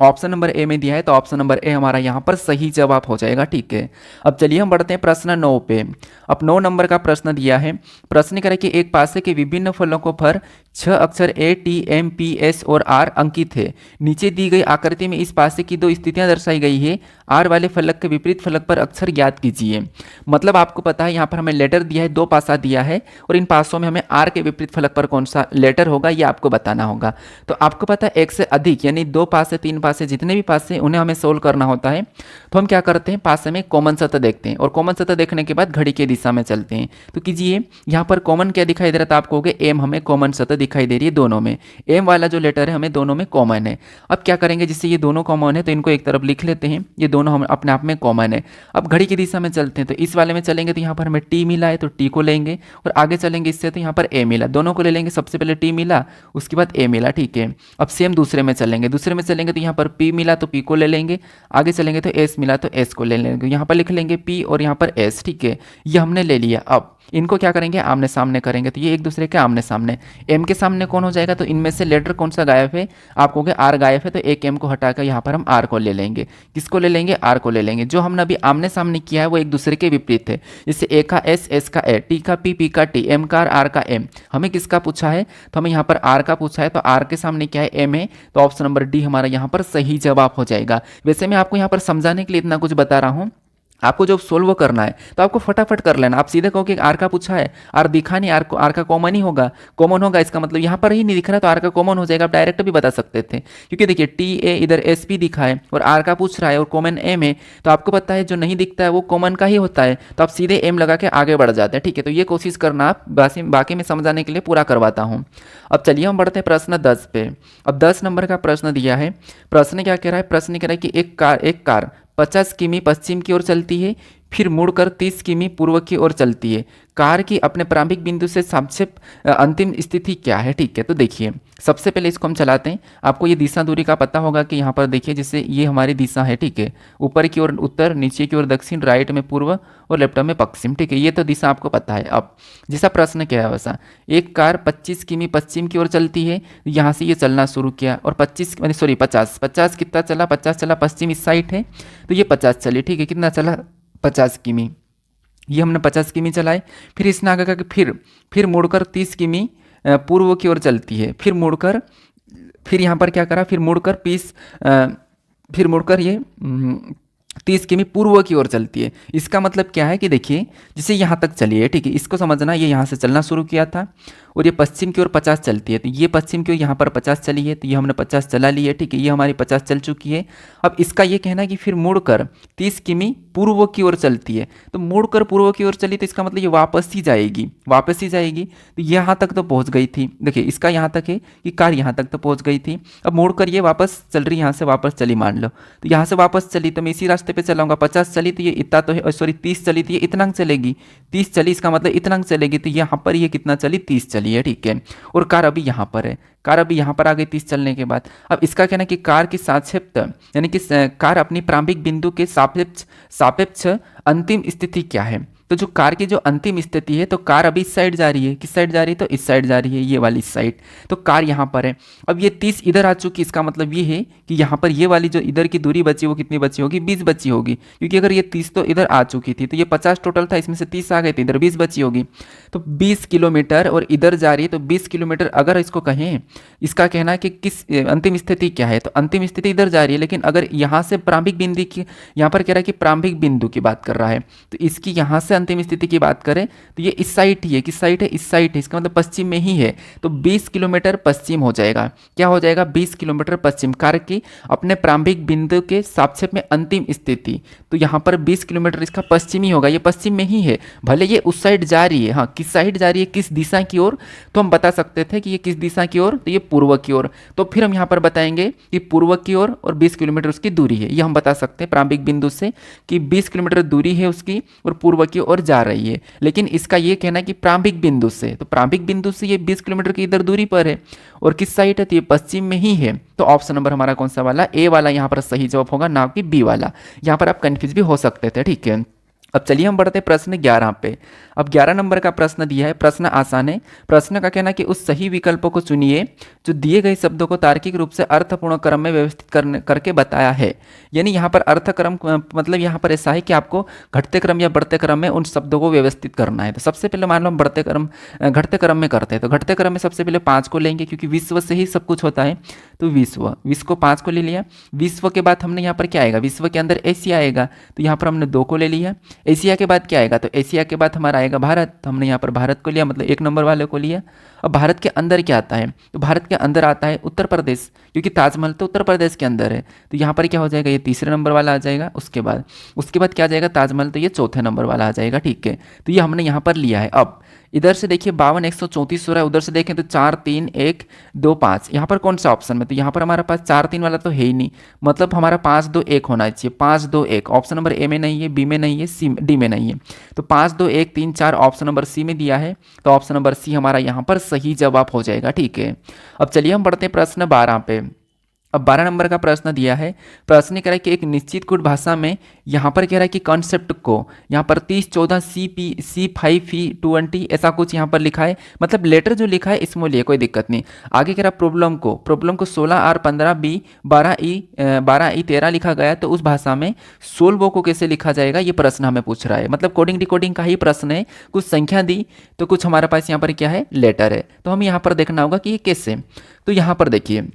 ऑप्शन नंबर ए में दिया है, तो ऑप्शन नंबर ए हमारा यहाँ पर सही जवाब हो जाएगा, ठीक है। अब चलिए हम बढ़ते हैं प्रश्न 9 पे। अब 9 नंबर का प्रश्न दिया है, प्रश्न करें कि एक पासे के विभिन्न फलकों पर 6 अक्षर A T M P S और आर अंकित है। नीचे दी गई आकृति में इस पासे की 2 स्थितियां दर्शाई गई है, आर वाले फलक के विपरीत फलक पर अक्षर ज्ञात कीजिए। मतलब आपको पता है यहाँ पर हमें लेटर दिया है, 2 पासा दिया है, और इन पासों में हमें आर के विपरीत फलक पर कौन सा लेटर होगा ये आपको बताना होगा। तो आपको पता है 1 से अधिक यानी 2 पासे 3 पासे जितने भी पासे उन्हें हमें सोल्व करना होता है। तो हम क्या करते हैं, पासे में कॉमन सतह देखते हैं, और कॉमन सतह देखने के बाद घड़ी के दिशा में चलते हैं। तो कीजिए, यहाँ पर कॉमन क्या दिखाई दे रहा था, आप कहोगे एम, हमें कॉमन सतह दिखाई दे रही है दोनों में, एम वाला जो लेटर है हमें दोनों में कॉमन है। अब क्या करेंगे, जिससे ये दोनों कॉमन है तो इनको एक तरफ लिख लेते हैं, ये दोनों हम अपने आप में कॉमन है। अब घड़ी की दिशा में चलते हैं, तो इस वाले में चलेंगे तो यहाँ पर हमें टी मिला है, तो टी को लेंगे, और आगे चलेंगे इससे तो यहाँ पर ए मिला, दोनों को ले लेंगे, सबसे पहले टी मिला उसके बाद ए मिला, ठीक है। अब सेम दूसरे में चलेंगे, दूसरे में चलेंगे तो यहाँ पर पी मिला तो पी को ले लेंगे, आगे चलेंगे तो एस मिला तो एस को ले लेंगे, यहाँ पर लिख लेंगे पी और यहाँ पर एस, ठीक है, ये हमने ले लिया। अब इनको क्या करेंगे, आमने सामने करेंगे, तो ये एक दूसरे के आमने सामने, एम के सामने कौन हो जाएगा, तो इनमें से लेटर कौन सा गायब है, आप कहोगे आर गायब है, तो एक एम को हटाकर यहाँ पर हम आर को ले लेंगे, किसको ले लेंगे, आर को ले लेंगे। जो हमने अभी आमने सामने किया है वो एक दूसरे के विपरीत है, जैसे ए का एस, एस का ए, टी का पी, पी का टी, एम का आर का एम। हमें किसका पूछा है, तो हमें यहाँ पर आर का पूछा है, तो आर के सामने क्या है, एम है, तो ऑप्शन नंबर डी हमारा यहाँ पर सही जवाब हो जाएगा। वैसे मैं आपको यहाँ पर समझाने के लिए इतना कुछ बता रहा हूँ, आपको जब सोल्व करना है तो आपको फटाफट कर लेना। आप सीधे कहो कि आर का पूछा है, आर दिखा नहीं, आर का कॉमन ही होगा, कॉमन होगा, इसका मतलब यहाँ पर ही नहीं दिख रहा तो आर का कॉमन हो जाएगा। आप डायरेक्ट भी बता सकते थे, क्योंकि देखिए टी ए इधर एस पी दिखा है और आर का पूछ रहा है और कॉमन एम है, तो आपको पता है जो नहीं दिखता है वो कॉमन का ही होता है, तो आप सीधे एम लगा के आगे बढ़ जाते हैं। ठीक है, तो ये कोशिश करना आप, बाकी में समझाने के लिए पूरा करवाता हूँ। अब चलिए हम बढ़ते हैं प्रश्न 10 पे। अब 10 नंबर का प्रश्न दिया है। प्रश्न क्या कह रहा है? प्रश्न कह रहा है कि एक कार 50 किमी पश्चिम की ओर चलती है, फिर मुड़कर 30 किमी पूर्व की ओर चलती है। कार की अपने प्रारंभिक बिंदु से सबसे अंतिम स्थिति क्या है? ठीक है, तो देखिए सबसे पहले इसको हम चलाते हैं। आपको ये दिशा दूरी का पता होगा कि यहाँ पर देखिए जैसे ये हमारी दिशा है, ठीक है, ऊपर की ओर उत्तर, नीचे की ओर दक्षिण, राइट में पूर्व और लेफ्ट में पश्चिम। ठीक है, ये तो दिशा आपको पता है। अब जैसा प्रश्न क्या है वैसा, एक कार 25 किमी पश्चिम की ओर चलती है, यहाँ से ये चलना शुरू किया और 50 कितना चला? 50 चला, पश्चिम इस साइड है तो ये 50 चली। ठीक है, कितना चला? 50 किमी। ये हमने 50 किमी चलाए, फिर इसने आगे कहा कि फिर मुड़कर 30 किमी पूर्व की ओर चलती है, फिर यहाँ पर क्या करा? फिर मुड़कर ये 30 किमी पूर्व की ओर चलती है। इसका मतलब क्या है कि देखिए जैसे यहाँ तक चली है, ठीक है, इसको समझना, ये यहाँ से चलना शुरू किया था और ये पश्चिम की ओर 50 चलती है, तो ये पश्चिम की ओर यहाँ पर 50 चली है, तो ये हमने 50 चला ली है। ठीक है, ये हमारी 50 चल चुकी है। अब इसका ये कहना है कि फिर मुड़कर 30 किमी पूर्व की ओर चलती है, तो मुड़कर पूर्व की ओर चली तो इसका मतलब ये वापस ही जाएगी। तो यहाँ तक तो पहुँच गई थी। देखिए इसका यहाँ तक है कि कार यहाँ तक तो पहुँच गई थी। अब मुड़कर ये वापस चल रही, यहाँ से वापस चली, मान लो, तो यहाँ से वापस चली तो मैं इसी रास्ते पे चलाऊंगा। 50 चली तो ये इतना तो है, सॉरी 30 चली तो ये इतना चलेगी, 30 चली इसका मतलब इतना चलेगी, तो यहाँ पर ये कितना चली? 30 चली है। ठीक है, और कार अभी यहाँ पर है, कार अभी यहाँ पर आ गई 30 चलने के बाद। अब इसका कहना है कि कार की सापेक्ष, यानी कि कार अपनी प्रारंभिक बिंदु के सापेक्ष अंतिम स्थिति क्या है? तो जो कार की जो अंतिम स्थिति है, तो कार अभी इस साइड जा रही है, किस साइड जा रही है? तो इस साइड जा रही है, ये वाली साइड, तो कार यहाँ पर है। अब ये 30 इधर आ चुकी, इसका मतलब ये है कि यहाँ पर ये वाली जो इधर की दूरी बची वो कितनी बची होगी? 20 बची होगी, क्योंकि अगर ये 30 तो इधर आ चुकी थी, तो ये 50 टोटल था, इसमें से 30 आ गई थी, इधर 20 बची होगी, तो 20 किलोमीटर और इधर जा रही है, तो 20 किलोमीटर अगर इसको कहें, इसका कहना है कि किस अंतिम स्थिति क्या है? तो अंतिम स्थिति इधर जा रही है, लेकिन अगर यहाँ से प्रारंभिक बिंदु की, यहाँ पर कह रहा है कि प्रारंभिक बिंदु की बात कर रहा है, तो इसकी यहाँ से अंतिम स्थिति की बात करें तो ये इस साइड ही है, किस साइड है? इस साइड है, इसका मतलब पश्चिम में ही है, तो 20 किलोमीटर पश्चिम हो जाएगा। क्या हो जाएगा? 20 किलोमीटर पश्चिम, कार की अपने प्रारंभिक बिंदु के सापेक्ष में अंतिम स्थिति, तो यहाँ पर 20 किलोमीटर इसका पश्चिमी होगा, ये पश्चिम में ही है, भले ये उस साइड जा रही है। हाँ, किस साइड जा रही है? किस दिशा की ओर? तो हम बता सकते थे कि ये किस दिशा की ओर? तो ये पूर्व की ओर। तो फिर हम यहाँ पर बताएंगे कि पूर्व की ओर और 20 किलोमीटर उसकी दूरी है, ये हम बता सकते हैं प्रारंभिक बिंदु से कि 20 किलोमीटर दूरी है उसकी और पूर्व की ओर जा रही है। लेकिन इसका ये कहना है कि प्रारंभिक बिंदु से, तो प्रारंभिक बिंदु से ये 20 किलोमीटर की इधर दूरी पर है और किस साइड है? तो ये पश्चिम में ही है। तो ऑप्शन नंबर हमारा कौन सा वाला? ए वाला यहाँ पर सही जवाब होगा, ना कि बी वाला। यहाँ पर आप कंफ्यूज भी हो सकते थे। ठीक है, अब चलिए हम बढ़ते हैं प्रश्न 11 पे। अब 11 नंबर का प्रश्न दिया है, प्रश्न आसान है। प्रश्न का कहना है कि उस सही विकल्पों को चुनिए जो दिए गए शब्दों को तार्किक रूप से अर्थपूर्ण क्रम में व्यवस्थित करके बताया है। यानी यहाँ पर अर्थ क्रम मतलब यहाँ पर ऐसा है कि आपको घटते क्रम या बढ़ते क्रम में उन शब्दों को व्यवस्थित करना है। तो सबसे पहले मान लो हम घटते क्रम में करते हैं, तो घटते क्रम में सबसे पहले 5 को लेंगे, क्योंकि विश्व से ही सब कुछ होता है, तो विश्व को 5 को ले लिया। विश्व के बाद हमने यहाँ पर क्या आएगा? विश्व के अंदर एशिया आएगा, तो यहाँ पर हमने 2 को ले लिया। एशिया के बाद क्या आएगा? तो एशिया के बाद हमारा आएगा भारत, तो हमने यहाँ पर भारत को लिया, मतलब 1 नंबर वाले को लिया। अब भारत के अंदर क्या आता है? तो भारत के अंदर आता है उत्तर प्रदेश, क्योंकि ताजमहल तो उत्तर प्रदेश के अंदर है, तो यहाँ पर क्या हो जाएगा? ये 3रे नंबर वाला आ जाएगा। उसके बाद क्या आ जाएगा? ताजमहल, तो ये 4थे नंबर वाला आ जाएगा। ठीक है, तो ये हमने यहाँ पर लिया है। अब इधर से देखिए 52 134 हो रहा है, उधर से देखें तो 4 3 1 2 5, यहाँ पर कौन सा ऑप्शन में? तो यहाँ पर हमारे पास 4 3 वाला तो है ही नहीं, मतलब हमारा 5 2 1 होना चाहिए। 5 2 1 ऑप्शन नंबर ए में नहीं है, बी में नहीं है, सी डी में नहीं है, तो 5 2 1 3 4 ऑप्शन नंबर सी में दिया है, तो ऑप्शन नंबर सी हमारा यहाँ पर सही जवाब हो जाएगा। ठीक है, अब चलिए हम बढ़ते हैं प्रश्न 12 पे। अब 12 नंबर का प्रश्न दिया है। प्रश्न कह रहा है कि एक निश्चित कोड भाषा में यहाँ पर कह रहा है कि कॉन्सेप्ट को यहाँ पर 30 14 C5 ऐसा कुछ यहाँ पर लिखा है, मतलब लेटर जो लिखा है स्मॉल, कोई दिक्कत नहीं। आगे कह रहा प्रॉब्लम को 16R15B 12E13 लिखा गया, तो उस भाषा में सोल्वो को कैसे लिखा जाएगा, ये प्रश्न हमें पूछ रहा है। मतलब कोडिंग डिकोडिंग का ही प्रश्न है, कुछ संख्या दी तो कुछ हमारे पास यहाँ पर क्या है? लेटर है, तो हमें यहाँ पर देखना होगा कि ये कैसे। तो यहाँ पर देखिए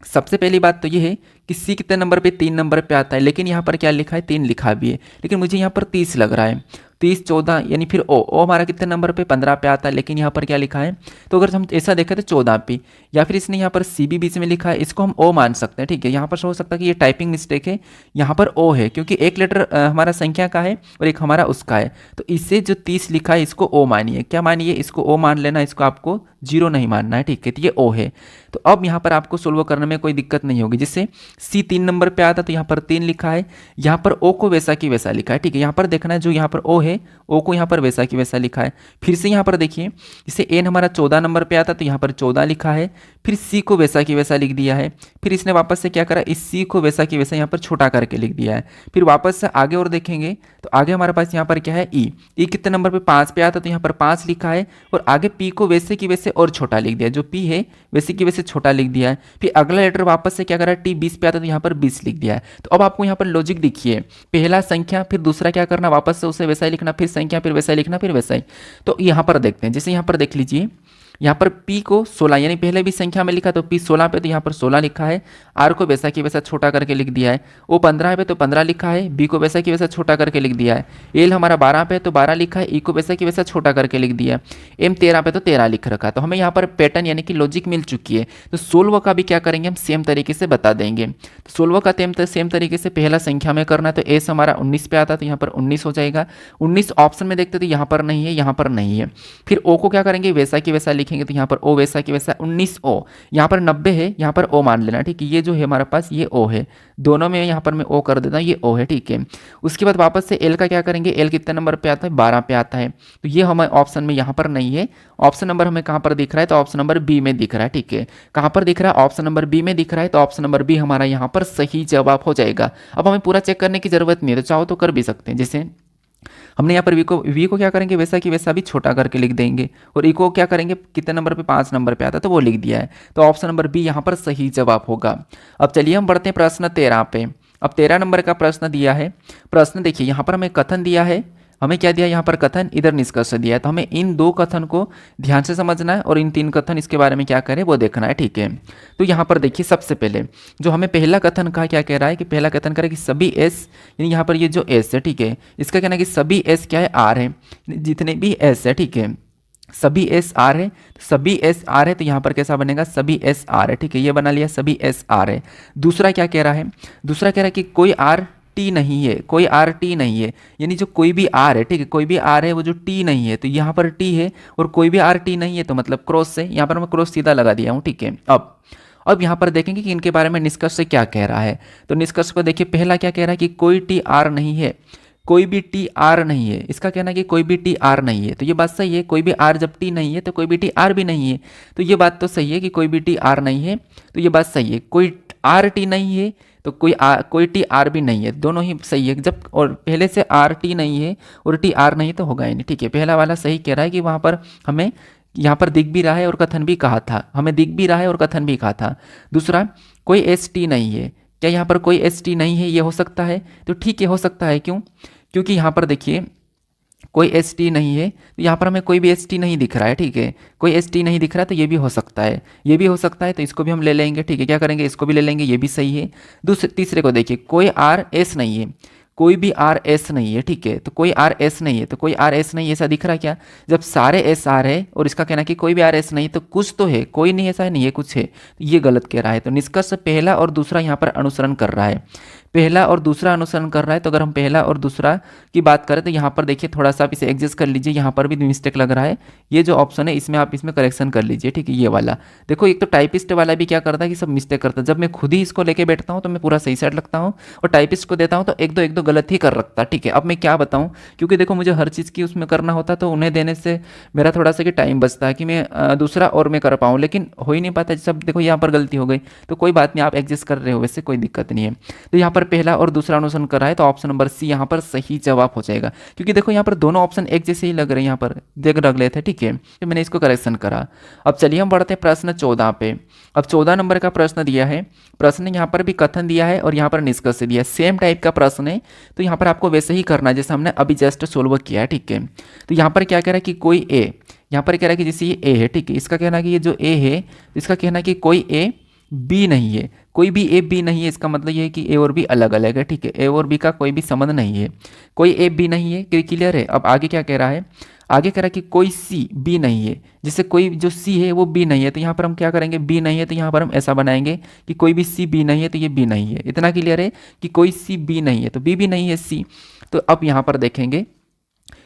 सबसे पहली बात तो ये है कि सी कितने नंबर पे 3 नंबर पे आता है, लेकिन यहाँ पर क्या लिखा है 3 लिखा भी है, लेकिन मुझे यहाँ पर 30 लग रहा है। 30 14 यानी फिर ओ हमारा कितने नंबर पे 15 पे आता है, लेकिन यहाँ पर क्या लिखा है, तो अगर हम ऐसा देखें तो 14 पे, या फिर इसने यहाँ पर सी भी बीच में लिखा है, इसको हम ओ मान सकते हैं। ठीक है, यहाँ पर हो सकता है कि ये टाइपिंग मिस्टेक है, यहाँ पर ओ है क्योंकि एक लेटर हमारा संख्या का है और एक हमारा उसका है, तो इससे जो 30 लिखा है इसको ओ मानिए। क्या मानिए, इसको ओ मान लेना, इसको आपको जीरो नहीं मानना है। ठीक है, तो ये ओ है। तो अब यहाँ पर आपको सोल्व करने में कोई दिक्कत नहीं होगी। जिससे सी 3 नंबर पे आता तो यहाँ पर 3 लिखा है, यहाँ पर ओ को वैसा की वैसा लिखा है। ठीक है, यहाँ पर देखना है जो यहाँ पर ओ है, ओ को यहाँ पर वैसा की वैसा लिखा है। फिर से यहाँ पर देखिए, जैसे एन हमारा 14 नंबर पे आता तो यहाँ पर 14 लिखा है, फिर सी को वैसा की वैसा लिख दिया है। फिर इसने वापस से क्या करा, इस सी को वैसा की वैसा यहाँ पर छोटा करके लिख दिया है। फिर वापस से आगे और देखेंगे तो आगे हमारे पास यहाँ पर क्या है, ई कितने नंबर पे 5 पे आता तो यहाँ पर 5 लिखा है, और आगे पी को वैसे की वैसे और छोटा लिख दिया, जो पी है वैसे की वैसे छोटा लिख दिया है। फिर अगला लेटर वापस से क्या करा, टी 20 पे आता तो यहाँ पर 20 लिख दिया है। तो अब आपको यहाँ पर लॉजिक दिखिए, पहला संख्या फिर दूसरा क्या करना, वापस से उसे वैसा ही लिखना, फिर संख्या फिर वैसा ही लिखना, फिर वैसा ही। तो यहाँ पर देखते हैं, जैसे यहाँ पर देख लीजिए, यहाँ पर P को 16 यानी पहले भी संख्या में लिखा तो P 16 पे तो यहाँ पर 16 लिखा है, R को वैसा की वैसा छोटा करके लिख दिया है। O 15 पे तो 15 लिखा है, B को वैसा की वैसा छोटा करके लिख दिया है। L हमारा 12 पे तो 12 लिखा है, E को वैसा की वैसा छोटा करके लिख दिया है। M 13 पे तो 13 लिख रखा है। तो हमें यहाँ पर पैटर्न यानी कि लॉजिक मिल चुकी है। तो 16 का भी क्या करेंगे, हम सेम तरीके से बता देंगे। तो 16 का सेम तरीके से पहला संख्या में करना है, तो S हमारा 19 पे आता तो यहाँ पर 19 हो जाएगा। 19 ऑप्शन में देखते तो यहाँ पर नहीं है, यहाँ पर नहीं है। फिर O को क्या करेंगे, वैसा की वैसा लिखेंगे, तो यहाँ पर O वैसा की वैसा 19 O, यहाँ पर 90 है, यहाँ पर O मान लेना। ठीक है, ये जो है हमारे पास ये O है, दोनों में यहाँ पर मैं O कर देता हूँ, ये O है। ठीक है, उसके बाद वापस से L का क्या करेंगे, L कितने नंबर पे आता है, 12 पे आता है, तो ये हमें ऑप्शन में यहाँ पर नहीं है। ऑप्शन नंबर हमें कहाँ पर दिख रहा है, तो ऑप्शन नंबर बी में दिख रहा है। ठीक है, कहाँ पर दिख रहा है, ऑप्शन नंबर बी में दिख रहा है, तो ऑप्शन नंबर बी हमारा यहाँ पर सही जवाब हो जाएगा। अब हमें पूरा चेक करने की जरूरत नहीं है, तो चाहो तो कर भी सकते हैं। जैसे हमने यहाँ पर वी को क्या करेंगे, वैसा कि वैसा भी छोटा करके लिख देंगे, और ई को क्या करेंगे, कितने नंबर पे 5 नंबर पे आता है तो वो लिख दिया है। तो ऑप्शन नंबर बी यहाँ पर सही जवाब होगा। अब चलिए हम बढ़ते हैं प्रश्न 13 पे। अब 13 नंबर का प्रश्न दिया है। प्रश्न देखिए, यहाँ पर हमें कथन दिया है, हमें क्या दिया यहाँ पर कथन, इधर निष्कर्ष दिया है। तो हमें इन 2 कथन को ध्यान से समझना है और इन 3 कथन इसके बारे में क्या करें वो देखना है। ठीक है, तो यहाँ पर देखिए, सबसे पहले जो हमें पहला कथन कहा, क्या कह रहा है कि पहला कथन कह रहा है कि सभी एस, यानी यहाँ पर ये जो एस है, ठीक है, इसका कहना है कि सभी एस क्या है, आर है, जितने भी एस है, ठीक है, सभी एस आर है, सभी एस आर है, तो यहाँ पर कैसा बनेगा, सभी एस आर है। ठीक है, ये बना लिया, सभी एस आर है। दूसरा क्या कह रहा है, दूसरा कह रहा है कि कोई आर टी नहीं है, कोई आर टी नहीं है, यानी जो कोई भी आर है, ठीक है, कोई भी आर है वो जो टी नहीं है, तो यहाँ पर टी है और कोई भी आर टी नहीं है, तो मतलब क्रॉस से, यहाँ पर मैं क्रॉस सीधा लगा दिया हूँ। ठीक है, अब यहाँ पर देखेंगे कि इनके बारे में निष्कर्ष से क्या कह रहा है। तो निष्कर्ष को देखिए, पहला क्या कह रहा है कि कोई टी आर नहीं है, कोई भी टी आर नहीं है। इसका कहना है कि कोई भी टी आर नहीं है, तो ये बात सही है। कोई भी आर जब टी नहीं है तो कोई भी टी आर भी नहीं है, तो ये बात तो सही है कि कोई भी टी आर नहीं है, तो ये बात सही है। कोई आर टी नहीं है तो कोई टी आर भी नहीं है, दोनों ही सही है। जब और पहले से आर टी नहीं है और टी आर नहीं तो होगा ही नहीं। ठीक है, पहला वाला सही कह रहा है कि वहाँ पर हमें यहाँ पर दिख भी रहा है और कथन भी कहा था, हमें दिख भी रहा है और कथन भी कहा था। दूसरा, कोई एस टी नहीं है, क्या यहाँ पर कोई एस टी नहीं है, ये हो सकता है, तो ठीक है हो सकता है। क्यों, क्योंकि यहाँ पर देखिए कोई एस टी नहीं है, तो यहाँ पर हमें कोई भी एस टी नहीं दिख रहा है। ठीक है, कोई एस टी नहीं दिख रहा है, तो ये भी हो सकता है, ये भी हो सकता है, तो इसको भी हम ले लेंगे। ठीक है, क्या करेंगे, इसको भी ले लेंगे, ये भी सही है। तीसरे को देखिए, कोई आर एस नहीं है, कोई भी आर एस नहीं है। ठीक है, तो कोई आर एस नहीं है, तो कोई आर एस नहीं, ऐसा दिख रहा है क्या, जब सारे एस आर है और इसका कहना कि कोई भी आर एस नहीं, तो कुछ तो है, कोई नहीं ऐसा नहीं है, कुछ है, तो ये गलत कह रहा है। तो निष्कर्ष पहला और दूसरा यहाँ पर अनुसरण कर रहा है, पहला और दूसरा अनुसरण कर रहा है। तो अगर हम पहला और दूसरा की बात करें तो यहाँ पर देखिए, थोड़ा सा आप इसे एडजस्ट कर लीजिए, यहाँ पर भी मिस्टेक लग रहा है, ये जो ऑप्शन है इसमें आप इसमें करेक्शन कर लीजिए। ठीक है, ये वाला देखो, एक तो टाइपिस्ट वाला भी क्या करता है कि सब मिस्टेक करता है। जब मैं खुद ही इसको लेके बैठता हूँ तो मैं पूरा सही सेट लगता हूँ, और टाइपिस्ट को देता हूँ तो एक दो गलत ही कर रखता। ठीक है, अब मैं क्या बताऊँ, क्योंकि देखो मुझे हर चीज़ की उसमें करना होता, तो उन्हें देने से मेरा थोड़ा सा कि टाइम बचता है कि मैं दूसरा और मैं कर पाऊँ, लेकिन हो ही नहीं पाता। सब देखो यहाँ पर गलती हो गई, तो कोई बात नहीं, आप एडजस्ट कर रहे हो, वैसे कोई दिक्कत नहीं है। तो यहाँ पर पहला और दूसरा अनुसरण कर रहा है, तो ऑप्शन नंबर सी यहाँ पर सही जवाब हो जाएगा। क्योंकि देखो यहाँ पर दोनों ऑप्शन एक जैसे ही लग रहे हैं, यहाँ पर देख रख लेते हैं। ठीक है, तो मैंने इसको करेक्शन करा। अब चलिए हम बढ़ते हैं प्रश्न 14 पे। अब 14 नंबर का प्रश्न दिया है, प्रश्न यहाँ पर भी कथन दिया है और यहाँ पर निष्कर्ष दिया है, सेम टाइप का प्रश्न है। तो यहाँ पर आपको वैसे ही करना है जैसे हमने अभी जस्ट सोल्व किया है। ठीक है, तो यहाँ पर क्या कह रहा है कि कोई ए, यहाँ पर कह रहा है कि जैसे ये ए है, ठीक है, इसका कहना है कि ये जो ए है, इसका कहना है कि कोई ए बी नहीं है, कोई भी ए बी नहीं है, इसका मतलब ये है कि ए और बी अलग अलग है, ठीक है। ए और बी का कोई भी संबंध नहीं है, कोई ए बी नहीं है, क्लियर है। अब आगे क्या कह रहा है, आगे कह रहा है कि कोई सी बी नहीं है, जैसे कोई जो सी है वो बी नहीं है, तो यहाँ पर हम क्या करेंगे, बी नहीं है तो यहाँ पर हम ऐसा बनाएंगे कि कोई भी सी बी नहीं है तो ये बी नहीं है। इतना क्लियर है कि कोई सी बी नहीं है तो बी भी नहीं है सी। तो अब यहाँ पर देखेंगे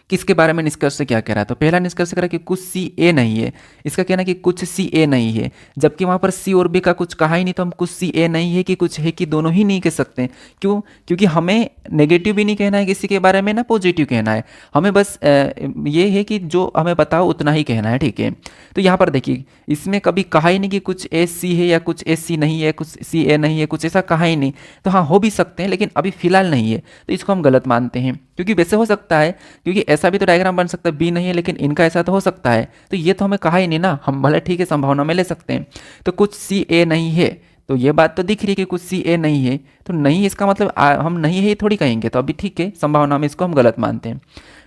किसके बारे में निष्कर्ष क्या कह रहा है। तो पहला निष्कर्ष कह रहा है कि कुछ सी ए नहीं है, इसका कहना है कि कुछ सी ए नहीं है, जबकि वहाँ पर सी और बी का कुछ कहा ही नहीं, तो हम कुछ सी ए नहीं है कि कुछ है कि दोनों ही नहीं कह सकते। क्यों? क्योंकि हमें नेगेटिव भी नहीं कहना है किसी के बारे में, ना पॉजिटिव कहना है, हमें बस ये है कि जो हमें बताओ उतना ही कहना है, ठीक है। तो यहाँ पर देखिए इसमें कभी कहा ही नहीं कि कुछ ए सी है या कुछ ए सी नहीं है, कुछ सी ए नहीं है, कुछ ऐसा कहा ही नहीं। तो हाँ हो भी सकते हैं लेकिन अभी फिलहाल नहीं है, तो इसको हम गलत मानते हैं। क्योंकि वैसे हो सकता है, क्योंकि ऐसा भी तो डायग्राम बन सकता है बी नहीं है लेकिन इनका ऐसा तो हो सकता है, तो ये तो हमें कहा ही नहीं ना, हम भले ठीक है संभावना में ले सकते हैं। तो कुछ सी ए नहीं है, तो ये बात तो दिख रही है कि कुछ सी ए नहीं है, तो नहीं इसका मतलब हम नहीं है ये थोड़ी कहेंगे, तो अभी ठीक है संभावना में इसको हम गलत मानते हैं।